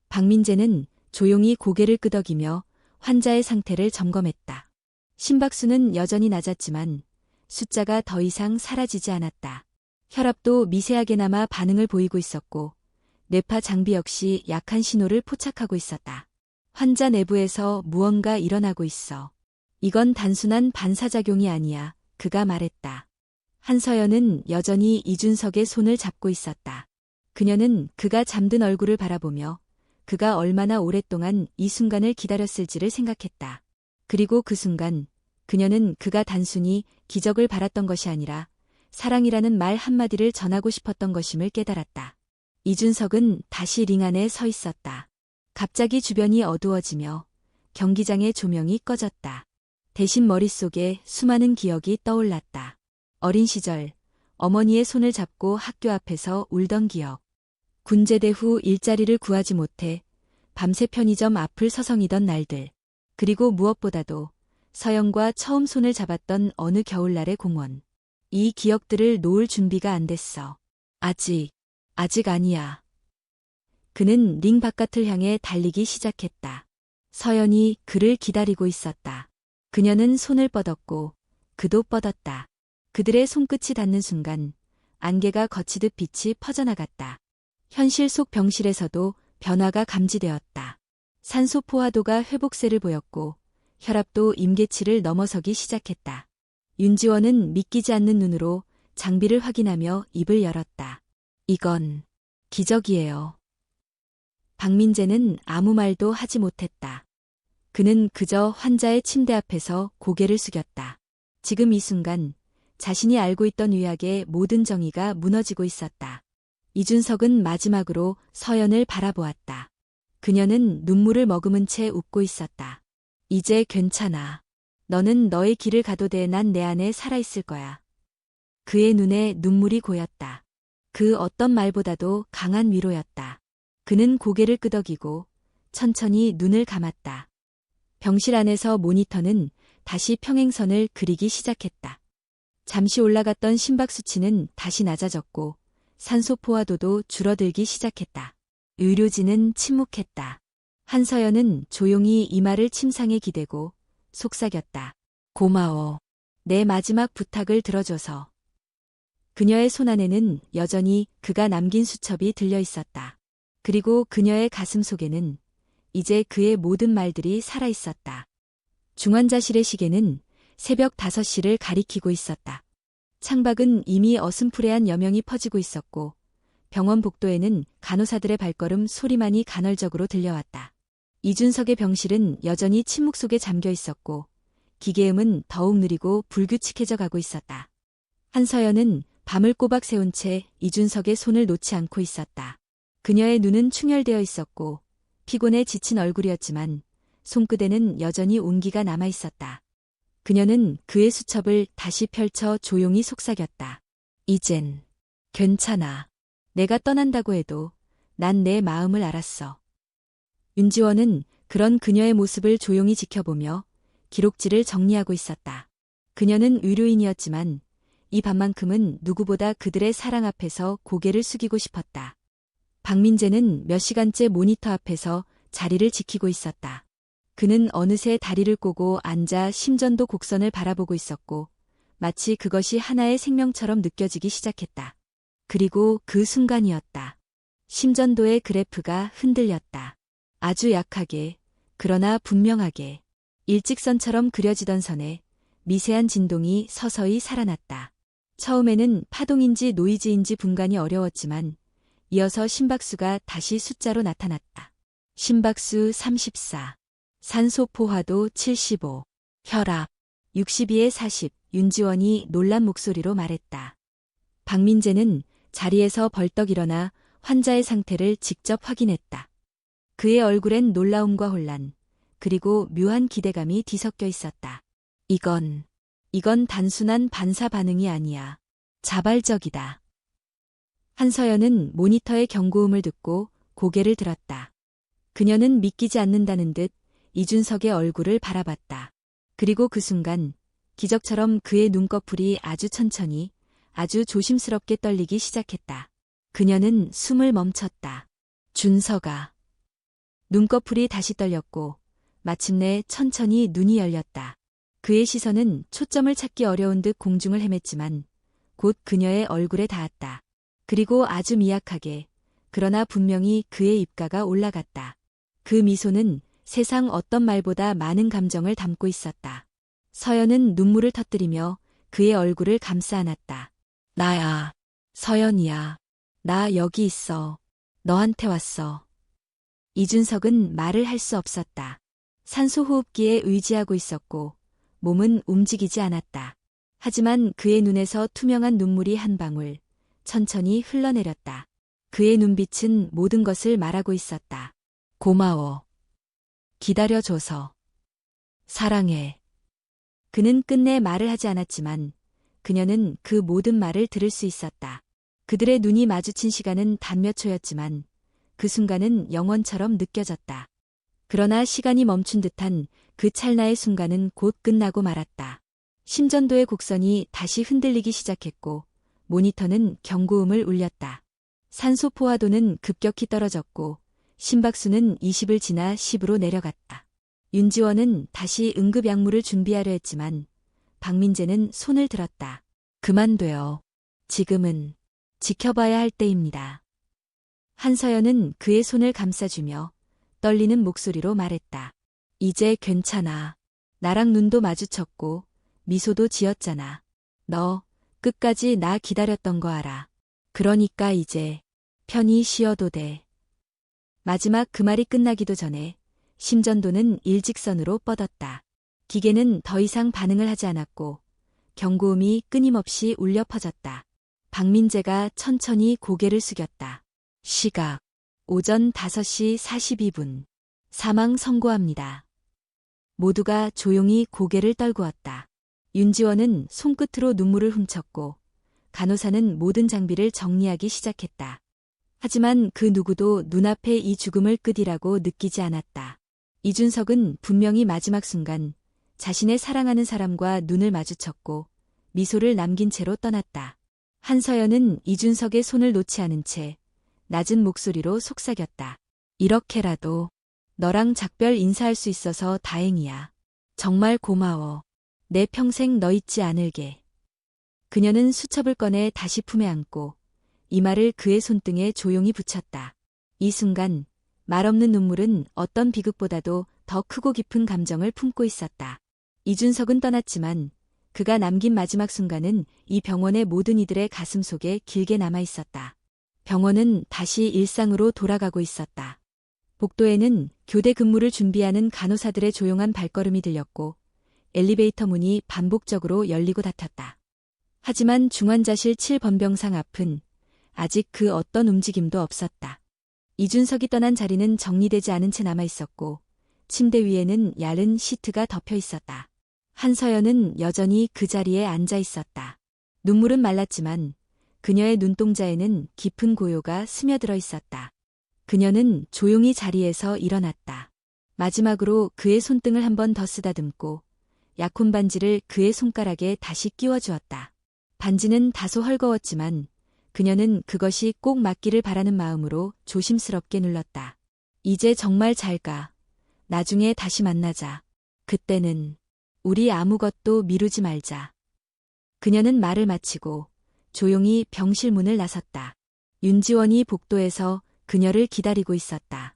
S1: 박민재는 조용히 고개를 끄덕이며 환자의 상태를 점검했다. 심박수는 여전히 낮았지만 숫자가 더 이상 사라지지 않았다. 혈압도 미세하게나마 반응을 보이고 있었고 뇌파 장비 역시 약한 신호를 포착하고 있었다. 환자 내부에서 무언가 일어나고 있어. 이건 단순한 반사작용이 아니야. 그가 말했다. 한서연은 여전히 이준석의 손을 잡고 있었다. 그녀는 그가 잠든 얼굴을 바라보며 그가 얼마나 오랫동안 이 순간을 기다렸을지를 생각했다. 그리고 그 순간 그녀는 그가 단순히 기적을 바랐던 것이 아니라 사랑이라는 말 한마디를 전하고 싶었던 것임을 깨달았다. 이준석은 다시 링 안에 서 있었다. 갑자기 주변이 어두워지며 경기장의 조명이 꺼졌다. 대신 머릿속에 수많은 기억이 떠올랐다. 어린 시절 어머니의 손을 잡고 학교 앞에서 울던 기억. 군제대 후 일자리를 구하지 못해 밤새 편의점 앞을 서성이던 날들. 그리고 무엇보다도 서영과 처음 손을 잡았던 어느 겨울날의 공원. 이 기억들을 놓을 준비가 안 됐어. 아직 아니야. 그는 링 바깥을 향해 달리기 시작했다. 서연이 그를 기다리고 있었다. 그녀는 손을 뻗었고 그도 뻗었다. 그들의 손끝이 닿는 순간 안개가 거치듯 빛이 퍼져나갔다. 현실 속 병실에서도 변화가 감지되었다. 산소 포화도가 회복세를 보였고 혈압도 임계치를 넘어서기 시작했다. 윤지원은 믿기지 않는 눈으로 장비를 확인하며 입을 열었다. 이건 기적이에요. 박민재는 아무 말도 하지 못했다. 그는 그저 환자의 침대 앞에서 고개를 숙였다. 지금 이 순간 자신이 알고 있던 의학의 모든 정의가 무너지고 있었다. 이준석은 마지막으로 서연을 바라보았다. 그녀는 눈물을 머금은 채 웃고 있었다. 이제 괜찮아. 너는 너의 길을 가도 돼. 난 내 안에 살아있을 거야. 그의 눈에 눈물이 고였다. 그 어떤 말보다도 강한 위로였다. 그는 고개를 끄덕이고 천천히 눈을 감았다. 병실 안에서 모니터는 다시 평행선을 그리기 시작했다. 잠시 올라갔던 심박 수치는 다시 낮아졌고 산소 포화도도 줄어들기 시작했다. 의료진은 침묵했다. 한서연은 조용히 이마를 침상에 기대고 속삭였다. 고마워. 내 마지막 부탁을 들어줘서. 그녀의 손안에는 여전히 그가 남긴 수첩이 들려 있었다. 그리고 그녀의 가슴 속에는 이제 그의 모든 말들이 살아있었다. 중환자실의 시계는 새벽 5시를 가리키고 있었다. 창밖은 이미 어슴푸레한 여명이 퍼지고 있었고 병원 복도에는 간호사들의 발걸음 소리만이 간헐적으로 들려왔다. 이준석의 병실은 여전히 침묵 속에 잠겨 있었고 기계음은 더욱 느리고 불규칙해져 가고 있었다. 한서연은 밤을 꼬박 새운 채 이준석의 손을 놓지 않고 있었다. 그녀의 눈은 충혈되어 있었고 피곤에 지친 얼굴이었지만 손끝에는 여전히 온기가 남아 있었다. 그녀는 그의 수첩을 다시 펼쳐 조용히 속삭였다. 이젠 괜찮아. 내가 떠난다고 해도 난 내 마음을 알았어. 윤지원은 그런 그녀의 모습을 조용히 지켜보며 기록지를 정리하고 있었다. 그녀는 의료인이었지만 이 밤만큼은 누구보다 그들의 사랑 앞에서 고개를 숙이고 싶었다. 박민재는 몇 시간째 모니터 앞에서 자리를 지키고 있었다. 그는 어느새 다리를 꼬고 앉아 심전도 곡선을 바라보고 있었고 마치 그것이 하나의 생명처럼 느껴지기 시작했다. 그리고 그 순간이었다. 심전도의 그래프가 흔들렸다. 아주 약하게, 그러나 분명하게 일직선처럼 그려지던 선에 미세한 진동이 서서히 살아났다. 처음에는 파동인지 노이즈인지 분간이 어려웠지만 이어서 심박수가 다시 숫자로 나타났다. 심박수 34, 산소 포화도 75, 혈압 62에 40, 윤지원이 놀란 목소리로 말했다. 박민재는 자리에서 벌떡 일어나 환자의 상태를 직접 확인했다. 그의 얼굴엔 놀라움과 혼란, 그리고 묘한 기대감이 뒤섞여 있었다. 이건 단순한 반사 반응이 아니야. 자발적이다. 한서연은 모니터의 경고음을 듣고 고개를 들었다. 그녀는 믿기지 않는다는 듯 이준석의 얼굴을 바라봤다. 그리고 그 순간 기적처럼 그의 눈꺼풀이 아주 천천히, 아주 조심스럽게 떨리기 시작했다. 그녀는 숨을 멈췄다. 준석아. 눈꺼풀이 다시 떨렸고 마침내 천천히 눈이 열렸다. 그의 시선은 초점을 찾기 어려운 듯 공중을 헤맸지만 곧 그녀의 얼굴에 닿았다. 그리고 아주 미약하게, 그러나 분명히 그의 입가가 올라갔다. 그 미소는 세상 어떤 말보다 많은 감정을 담고 있었다. 서연은 눈물을 터뜨리며 그의 얼굴을 감싸 안았다. 나야. 서연이야. 나 여기 있어. 너한테 왔어. 이준석은 말을 할 수 없었다. 산소 호흡기에 의지하고 있었고 몸은 움직이지 않았다. 하지만 그의 눈에서 투명한 눈물이 한 방울 천천히 흘러내렸다. 그의 눈빛은 모든 것을 말하고 있었다. 고마워. 기다려줘서. 사랑해. 그는 끝내 말을 하지 않았지만 그녀는 그 모든 말을 들을 수 있었다. 그들의 눈이 마주친 시간은 단 몇 초였지만 그 순간은 영원처럼 느껴졌다. 그러나 시간이 멈춘 듯한 그 찰나의 순간은 곧 끝나고 말았다. 심전도의 곡선이 다시 흔들리기 시작했고 모니터는 경고음을 울렸다. 산소 포화도는 급격히 떨어졌고 심박수는 20을 지나 10으로 내려갔다. 윤지원은 다시 응급약물을 준비하려 했지만 박민재는 손을 들었다. 그만둬요. 지금은 지켜봐야 할 때입니다. 한서연은 그의 손을 감싸주며 떨리는 목소리로 말했다. 이제 괜찮아. 나랑 눈도 마주쳤고 미소도 지었잖아. 너 끝까지 나 기다렸던 거 알아. 그러니까 이제 편히 쉬어도 돼. 마지막 그 말이 끝나기도 전에 심전도는 일직선으로 뻗었다. 기계는 더 이상 반응을 하지 않았고 경고음이 끊임없이 울려 퍼졌다. 박민재가 천천히 고개를 숙였다. 시각 오전 5시 42분. 사망 선고합니다. 모두가 조용히 고개를 떨구었다. 윤지원은 손끝으로 눈물을 훔쳤고 간호사는 모든 장비를 정리하기 시작했다. 하지만 그 누구도 눈앞에 이 죽음을 끝이라고 느끼지 않았다. 이준석은 분명히 마지막 순간 자신의 사랑하는 사람과 눈을 마주쳤고 미소를 남긴 채로 떠났다. 한서연은 이준석의 손을 놓지 않은 채 낮은 목소리로 속삭였다. 이렇게라도 너랑 작별 인사할 수 있어서 다행이야. 정말 고마워. 내 평생 너 잊지 않을게. 그녀는 수첩을 꺼내 다시 품에 안고 이마를 그의 손등에 조용히 붙였다. 이 순간 말없는 눈물은 어떤 비극보다도 더 크고 깊은 감정을 품고 있었다. 이준석은 떠났지만 그가 남긴 마지막 순간은 이 병원의 모든 이들의 가슴 속에 길게 남아 있었다. 병원은 다시 일상으로 돌아가고 있었다. 복도에는 교대 근무를 준비하는 간호사들의 조용한 발걸음이 들렸고 엘리베이터 문이 반복적으로 열리고 닫혔다. 하지만 중환자실 7번병상 앞은 아직 그 어떤 움직임도 없었다. 이준석이 떠난 자리는 정리되지 않은 채 남아 있었고 침대 위에는 얇은 시트가 덮여 있었다. 한서연은 여전히 그 자리에 앉아 있었다. 눈물은 말랐지만 그녀의 눈동자에는 깊은 고요가 스며들어 있었다. 그녀는 조용히 자리에서 일어났다. 마지막으로 그의 손등을 한 번 더 쓰다듬고 약혼 반지를 그의 손가락에 다시 끼워주었다. 반지는 다소 헐거웠지만 그녀는 그것이 꼭 맞기를 바라는 마음으로 조심스럽게 눌렀다. 이제 정말 잘 가. 나중에 다시 만나자. 그때는 우리 아무것도 미루지 말자. 그녀는 말을 마치고 조용히 병실 문을 나섰다. 윤지원이 복도에서 그녀를 기다리고 있었다.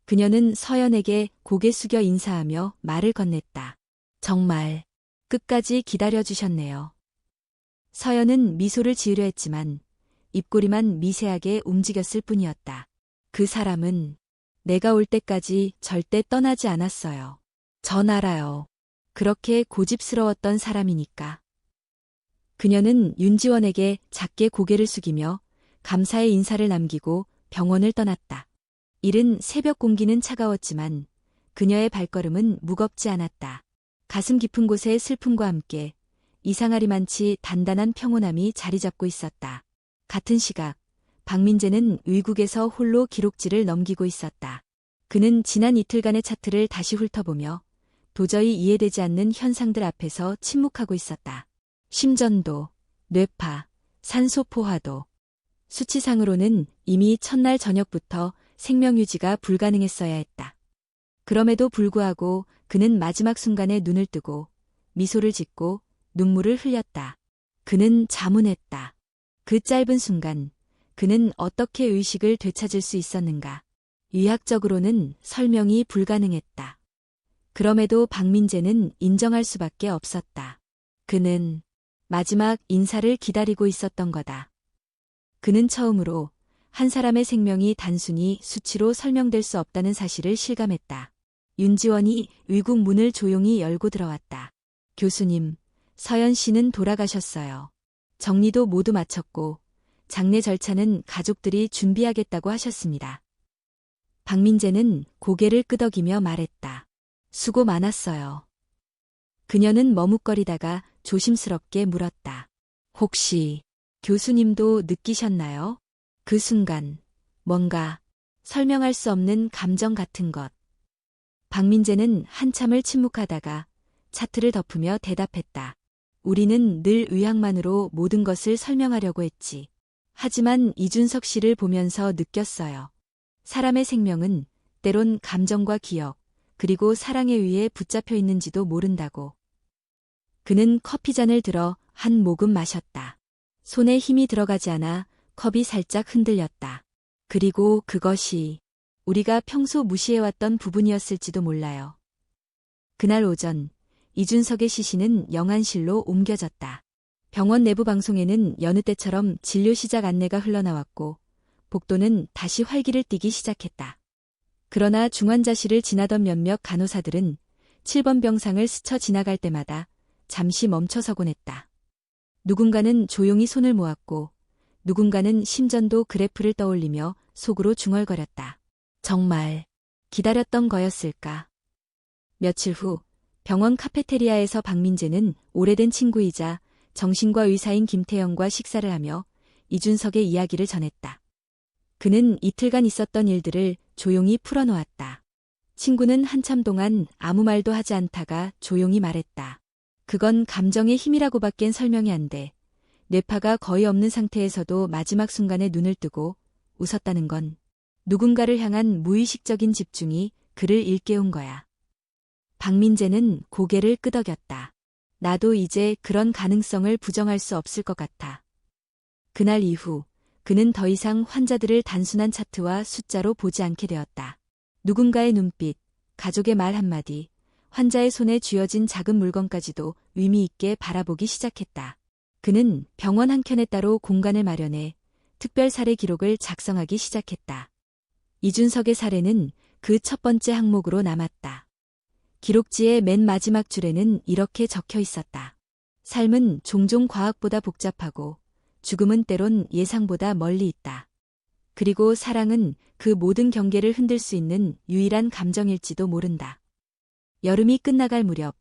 S1: 그녀는 서연에게 고개 숙여 인사하며 말을 건넸다. 정말 끝까지 기다려주셨네요. 서연은 미소를 지으려 했지만 입꼬리만 미세하게 움직였을 뿐이었다. 그 사람은 내가 올 때까지 절대 떠나지 않았어요. 전 알아요. 그렇게 고집스러웠던 사람이니까. 그녀는 윤지원에게 작게 고개를 숙이며 감사의 인사를 남기고 병원을 떠났다. 이른 새벽 공기는 차가웠지만 그녀의 발걸음은 무겁지 않았다. 가슴 깊은 곳에 슬픔과 함께 이상하리만치 단단한 평온함이 자리 잡고 있었다. 같은 시각, 박민재는 의국에서 홀로 기록지를 넘기고 있었다. 그는 지난 이틀간의 차트를 다시 훑어보며 도저히 이해되지 않는 현상들 앞에서 침묵하고 있었다. 심전도, 뇌파, 산소 포화도. 수치상으로는 이미 첫날 저녁부터 생명유지가 불가능했어야 했다. 그럼에도 불구하고 그는 마지막 순간에 눈을 뜨고 미소를 짓고 눈물을 흘렸다. 그는 자문했다. 그 짧은 순간 그는 어떻게 의식을 되찾을 수 있었는가? 의학적으로는 설명이 불가능했다. 그럼에도 박민재는 인정할 수밖에 없었다. 그는 마지막 인사를 기다리고 있었던 거다. 그는 처음으로 한 사람의 생명이 단순히 수치로 설명될 수 없다는 사실을 실감했다. 윤지원이 의국 문을 조용히 열고 들어왔다. 교수님, 서연 씨는 돌아가셨어요. 정리도 모두 마쳤고 장례 절차는 가족들이 준비하겠다고 하셨습니다. 박민재는 고개를 끄덕이며 말했다. 수고 많았어요. 그녀는 머뭇거리다가 조심스럽게 물었다. 혹시 교수님도 느끼셨나요? 그 순간 뭔가 설명할 수 없는 감정 같은 것. 박민재는 한참을 침묵하다가 차트를 덮으며 대답했다. 우리는 늘 의학만으로 모든 것을 설명하려고 했지. 하지만 이준석 씨를 보면서 느꼈어요. 사람의 생명은 때론 감정과 기억, 그리고 사랑에 의해 붙잡혀 있는지도 모른다고. 그는 커피잔을 들어 한 모금 마셨다. 손에 힘이 들어가지 않아 컵이 살짝 흔들렸다. 그리고 그것이 우리가 평소 무시해왔던 부분이었을지도 몰라요. 그날 오전, 이준석의 시신은 영안실로 옮겨졌다. 병원 내부 방송에는 여느 때처럼 진료 시작 안내가 흘러나왔고 복도는 다시 활기를 띠기 시작했다. 그러나 중환자실을 지나던 몇몇 간호사들은 7번 병상을 스쳐 지나갈 때마다 잠시 멈춰서곤 했다. 누군가는 조용히 손을 모았고 누군가는 심전도 그래프를 떠올리며 속으로 중얼거렸다. 정말 기다렸던 거였을까? 며칠 후 병원 카페테리아에서 박민재는 오래된 친구이자 정신과 의사인 김태영과 식사를 하며 이준석의 이야기를 전했다. 그는 이틀간 있었던 일들을 조용히 풀어놓았다. 친구는 한참 동안 아무 말도 하지 않다가 조용히 말했다. 그건 감정의 힘이라고밖엔 설명이 안 돼. 뇌파가 거의 없는 상태에서도 마지막 순간에 눈을 뜨고 웃었다는 건 누군가를 향한 무의식적인 집중이 그를 일깨운 거야. 박민재는 고개를 끄덕였다. 나도 이제 그런 가능성을 부정할 수 없을 것 같아. 그날 이후 그는 더 이상 환자들을 단순한 차트와 숫자로 보지 않게 되었다. 누군가의 눈빛, 가족의 말 한마디, 환자의 손에 쥐어진 작은 물건까지도 의미 있게 바라보기 시작했다. 그는 병원 한켠에 따로 공간을 마련해 특별 사례 기록을 작성하기 시작했다. 이준석의 사례는 그 첫 번째 항목으로 남았다. 기록지의 맨 마지막 줄에는 이렇게 적혀 있었다. 삶은 종종 과학보다 복잡하고 죽음은 때론 예상보다 멀리 있다. 그리고 사랑은 그 모든 경계를 흔들 수 있는 유일한 감정일지도 모른다. 여름이 끝나갈 무렵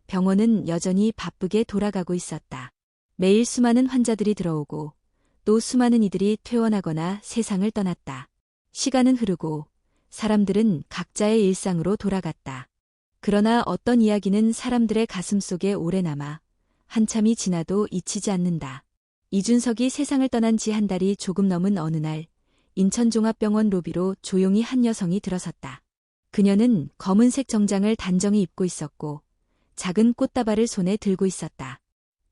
S1: 병원은 여전히 바쁘게 돌아가고 있었다. 매일 수많은 환자들이 들어오고 또 수많은 이들이 퇴원하거나 세상을 떠났다. 시간은 흐르고 사람들은 각자의 일상으로 돌아갔다. 그러나 어떤 이야기는 사람들의 가슴 속에 오래 남아 한참이 지나도 잊히지 않는다. 이준석이 세상을 떠난 지 한 달이 조금 넘은 어느 날 인천종합병원 로비로 조용히 한 여성이 들어섰다. 그녀는 검은색 정장을 단정히 입고 있었고 작은 꽃다발을 손에 들고 있었다.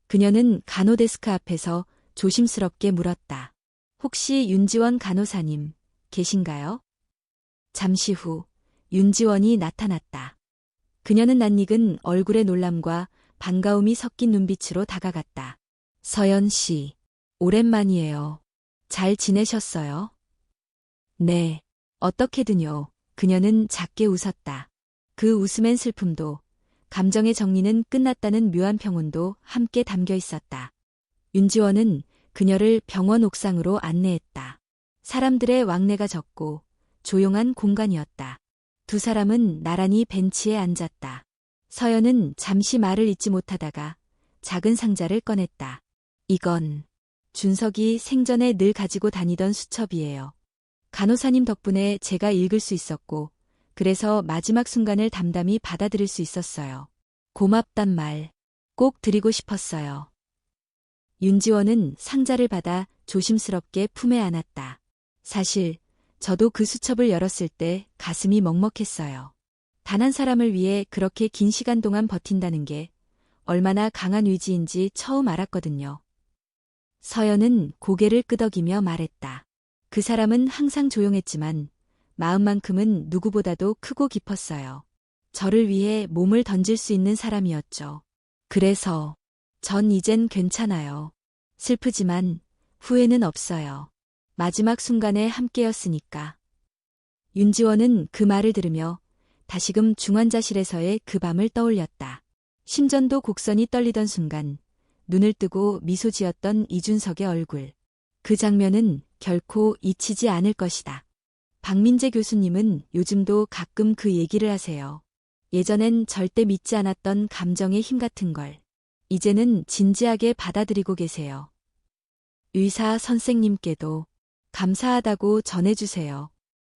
S1: 그녀는 간호데스크 앞에서 조심스럽게 물었다. 혹시 윤지원 간호사님 계신가요? 잠시 후 윤지원이 나타났다. 그녀는 낯익은 얼굴의 놀람과 반가움이 섞인 눈빛으로 다가갔다. 서연 씨, 오랜만이에요. 잘 지내셨어요? 네, 어떻게든요. 그녀는 작게 웃었다. 그 웃음엔 슬픔도, 감정의 정리는 끝났다는 묘한 평온도 함께 담겨 있었다. 윤지원은 그녀를 병원 옥상으로 안내했다. 사람들의 왕래가 적고 조용한 공간이었다. 두 사람은 나란히 벤치에 앉았다. 서연은 잠시 말을 잇지 못하다가 작은 상자를 꺼냈다. 이건 준석이 생전에 늘 가지고 다니던 수첩이에요. 간호사님 덕분에 제가 읽을 수 있었고 그래서 마지막 순간을 담담히 받아들일 수 있었어요. 고맙단 말 꼭 드리고 싶었어요. 윤지원은 상자를 받아 조심스럽게 품에 안았다. 사실 저도 그 수첩을 열었을 때 가슴이 먹먹했어요. 단 한 사람을 위해 그렇게 긴 시간 동안 버틴다는 게 얼마나 강한 의지인지 처음 알았거든요. 서연은 고개를 끄덕이며 말했다. 그 사람은 항상 조용했지만 마음만큼은 누구보다도 크고 깊었어요. 저를 위해 몸을 던질 수 있는 사람이었죠. 그래서 전 이젠 괜찮아요. 슬프지만 후회는 없어요. 마지막 순간에 함께였으니까. 윤지원은 그 말을 들으며 다시금 중환자실에서의 그 밤을 떠올렸다. 심전도 곡선이 떨리던 순간 눈을 뜨고 미소 지었던 이준석의 얼굴. 그 장면은 결코 잊히지 않을 것이다. 박민재 교수님은 요즘도 가끔 그 얘기를 하세요. 예전엔 절대 믿지 않았던 감정의 힘 같은 걸 이제는 진지하게 받아들이고 계세요. 의사 선생님께도 감사하다고 전해주세요.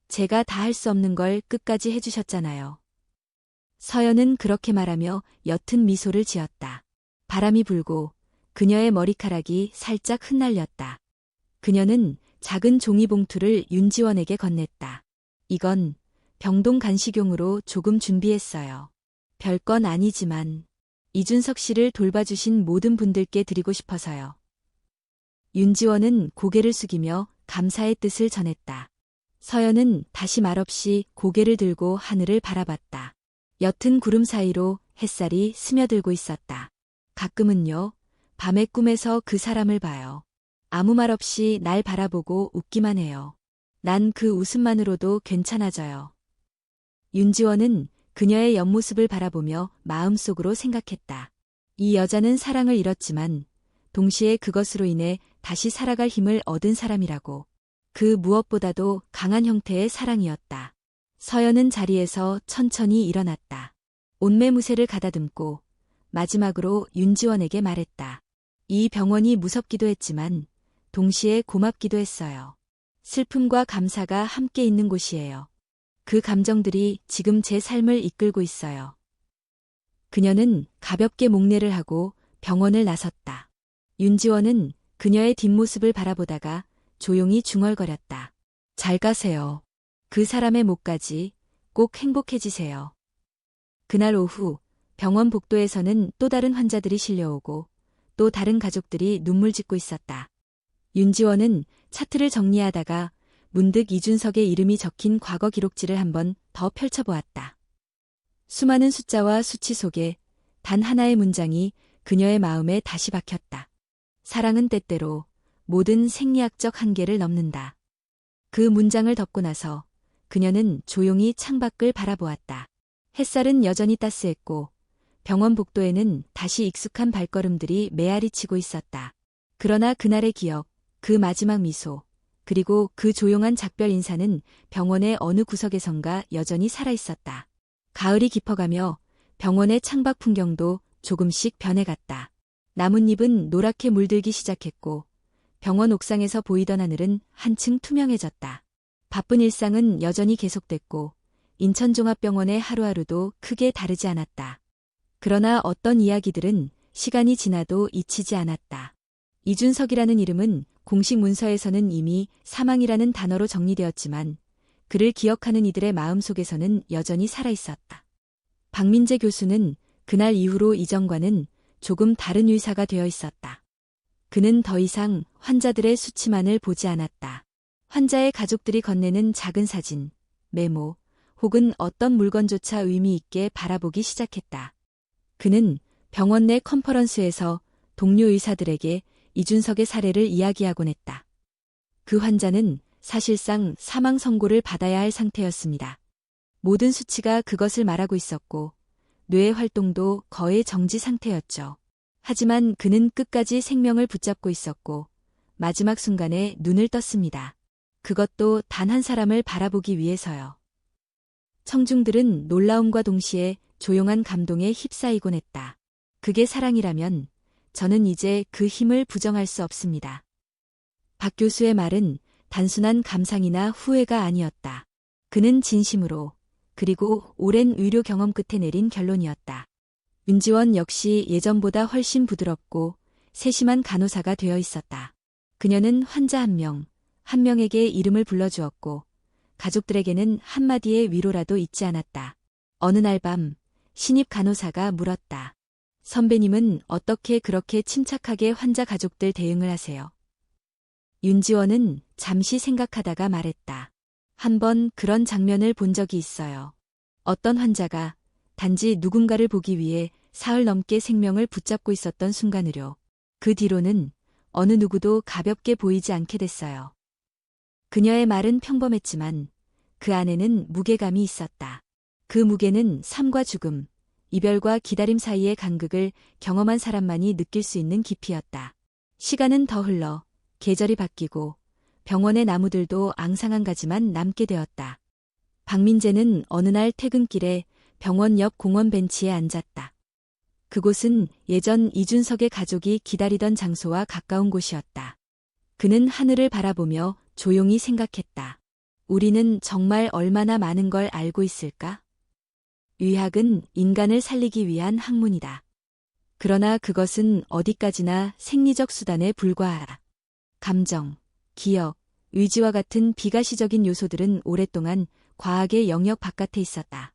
S1: 제가 다 할 수 없는 걸 끝까지 해주셨잖아요. 서연은 그렇게 말하며 옅은 미소를 지었다. 바람이 불고 그녀의 머리카락이 살짝 흩날렸다. 그녀는 작은 종이봉투를 윤지원에게 건넸다. 이건 병동 간식용으로 조금 준비했어요. 별건 아니지만 이준석 씨를 돌봐주신 모든 분들께 드리고 싶어서요. 윤지원은 고개를 숙이며 감사의 뜻을 전했다. 서연은 다시 말없이 고개를 들고 하늘을 바라봤다. 옅은 구름 사이로 햇살이 스며들고 있었다. 가끔은요, 밤의 꿈에서 그 사람을 봐요. 아무 말 없이 날 바라보고 웃기만 해요. 난 그 웃음만으로도 괜찮아져요. 윤지원은 그녀의 옆모습을 바라보며 마음속으로 생각했다. 이 여자는 사랑을 잃었지만 동시에 그것으로 인해 다시 살아갈 힘을 얻은 사람이라고. 그 무엇보다도 강한 형태의 사랑이었다. 서연은 자리에서 천천히 일어났다. 옷매무새를 가다듬고 마지막으로 윤지원에게 말했다. 이 병원이 무섭기도 했지만 동시에 고맙기도 했어요. 슬픔과 감사가 함께 있는 곳이에요. 그 감정들이 지금 제 삶을 이끌고 있어요. 그녀는 가볍게 목례를 하고 병원을 나섰다. 윤지원은 그녀의 뒷모습을 바라보다가 조용히 중얼거렸다. 잘 가세요. 그 사람의 목까지 꼭 행복해지세요. 그날 오후 병원 복도에서는 또 다른 환자들이 실려오고 또 다른 가족들이 눈물 짓고 있었다. 윤지원은 차트를 정리하다가 문득 이준석의 이름이 적힌 과거 기록지를 한번 더 펼쳐보았다. 수많은 숫자와 수치 속에 단 하나의 문장이 그녀의 마음에 다시 박혔다. 사랑은 때때로 모든 생리학적 한계를 넘는다. 그 문장을 덮고 나서 그녀는 조용히 창밖을 바라보았다. 햇살은 여전히 따스했고 병원 복도에는 다시 익숙한 발걸음들이 메아리치고 있었다. 그러나 그날의 기억, 그 마지막 미소, 그리고 그 조용한 작별 인사는 병원의 어느 구석에선가 여전히 살아있었다. 가을이 깊어가며 병원의 창밖 풍경도 조금씩 변해갔다. 나뭇잎은 노랗게 물들기 시작했고 병원 옥상에서 보이던 하늘은 한층 투명해졌다. 바쁜 일상은 여전히 계속됐고 인천종합병원의 하루하루도 크게 다르지 않았다. 그러나 어떤 이야기들은 시간이 지나도 잊히지 않았다. 이준석이라는 이름은 공식 문서에서는 이미 사망이라는 단어로 정리되었지만 그를 기억하는 이들의 마음속에서는 여전히 살아있었다. 박민재 교수는 그날 이후로 이전과는 조금 다른 의사가 되어 있었다. 그는 더 이상 환자들의 수치만을 보지 않았다. 환자의 가족들이 건네는 작은 사진, 메모, 혹은 어떤 물건조차 의미 있게 바라보기 시작했다. 그는 병원 내 컨퍼런스에서 동료 의사들에게 이준석의 사례를 이야기하곤 했다. 그 환자는 사실상 사망 선고를 받아야 할 상태였습니다. 모든 수치가 그것을 말하고 있었고 뇌의 활동도 거의 정지 상태였죠. 하지만 그는 끝까지 생명을 붙잡고 있었고 마지막 순간에 눈을 떴습니다. 그것도 단 한 사람을 바라보기 위해서요. 청중들은 놀라움과 동시에 조용한 감동에 휩싸이곤 했다. 그게 사랑이라면 저는 이제 그 힘을 부정할 수 없습니다. 박 교수의 말은 단순한 감상이나 후회가 아니었다. 그는 진심으로 그리고 오랜 의료 경험 끝에 내린 결론이었다. 윤지원 역시 예전보다 훨씬 부드럽고 세심한 간호사가 되어 있었다. 그녀는 환자 한 명, 한 명에게 이름을 불러주었고 가족들에게는 한마디의 위로라도 잊지 않았다. 어느 날 밤 신입 간호사가 물었다. 선배님은 어떻게 그렇게 침착하게 환자 가족들 대응을 하세요? 윤지원은 잠시 생각하다가 말했다. 한 번 그런 장면을 본 적이 있어요. 어떤 환자가 단지 누군가를 보기 위해 사흘 넘게 생명을 붙잡고 있었던 순간으로 그 뒤로는 어느 누구도 가볍게 보이지 않게 됐어요. 그녀의 말은 평범했지만 그 안에는 무게감이 있었다. 그 무게는 삶과 죽음, 이별과 기다림 사이의 간극을 경험한 사람만이 느낄 수 있는 깊이였다. 시간은 더 흘러 계절이 바뀌고 병원의 나무들도 앙상한 가지만 남게 되었다. 박민재는 어느 날 퇴근길에 병원 옆 공원 벤치에 앉았다. 그곳은 예전 이준석의 가족이 기다리던 장소와 가까운 곳이었다. 그는 하늘을 바라보며 조용히 생각했다. 우리는 정말 얼마나 많은 걸 알고 있을까? 의학은 인간을 살리기 위한 학문이다. 그러나 그것은 어디까지나 생리적 수단에 불과하다. 감정, 기억, 의지와 같은 비가시적인 요소들은 오랫동안 과학의 영역 바깥에 있었다.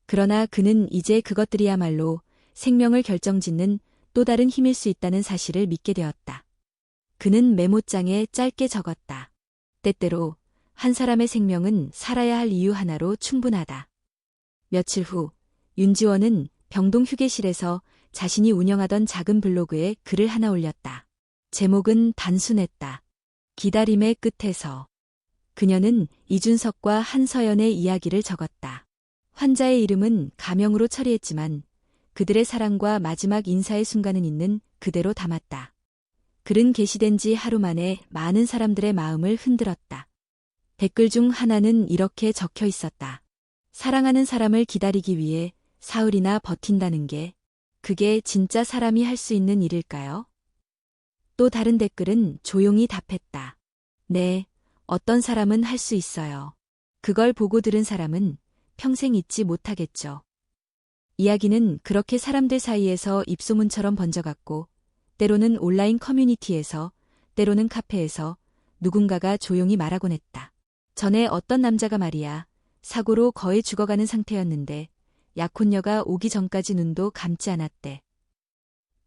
S1: 그러나 그는 이제 그것들이야말로 생명을 결정짓는 또 다른 힘일 수 있다는 사실을 믿게 되었다. 그는 메모장에 짧게 적었다. 때때로 한 사람의 생명은 살아야 할 이유 하나로 충분하다. 며칠 후 윤지원은 병동 휴게실에서 자신이 운영하던 작은 블로그에 글을 하나 올렸다. 제목은 단순했다. 기다림의 끝에서. 그녀는 이준석과 한서연의 이야기를 적었다. 환자의 이름은 가명으로 처리했지만 그들의 사랑과 마지막 인사의 순간은 있는 그대로 담았다. 글은 게시된 지 하루 만에 많은 사람들의 마음을 흔들었다. 댓글 중 하나는 이렇게 적혀 있었다. 사랑하는 사람을 기다리기 위해 사흘이나 버틴다는 게 그게 진짜 사람이 할 수 있는 일일까요? 또 다른 댓글은 조용히 답했다. 네, 어떤 사람은 할 수 있어요. 그걸 보고 들은 사람은 평생 잊지 못하겠죠. 이야기는 그렇게 사람들 사이에서 입소문처럼 번져갔고, 때로는 온라인 커뮤니티에서, 때로는 카페에서 누군가가 조용히 말하곤 했다. 전에 어떤 남자가 말이야, 사고로 거의 죽어가는 상태였는데 약혼녀가 오기 전까지 눈도 감지 않았대.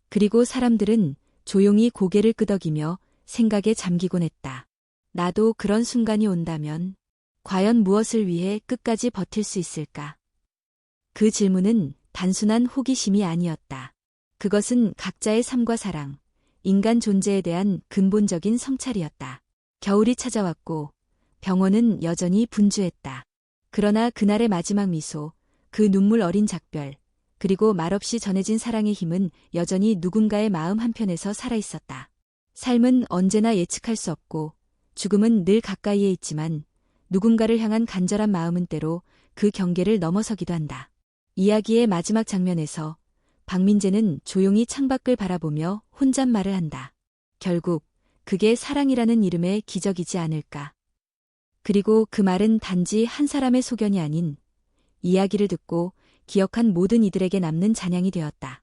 S1: 그리고 사람들은 조용히 고개를 끄덕이며 생각에 잠기곤 했다. 나도 그런 순간이 온다면 과연 무엇을 위해 끝까지 버틸 수 있을까? 그 질문은 단순한 호기심이 아니었다. 그것은 각자의 삶과 사랑, 인간 존재에 대한 근본적인 성찰이었다. 겨울이 찾아왔고 병원은 여전히 분주했다. 그러나 그날의 마지막 미소, 그 눈물 어린 작별, 그리고 말없이 전해진 사랑의 힘은 여전히 누군가의 마음 한편에서 살아있었다. 삶은 언제나 예측할 수 없고 죽음은 늘 가까이에 있지만 누군가를 향한 간절한 마음은 때로 그 경계를 넘어서기도 한다. 이야기의 마지막 장면에서 박민재는 조용히 창밖을 바라보며 혼잣말을 한다. 결국 그게 사랑이라는 이름의 기적이지 않을까. 그리고 그 말은 단지 한 사람의 소견이 아닌 이야기를 듣고 기억한 모든 이들에게 남는 잔향이 되었다.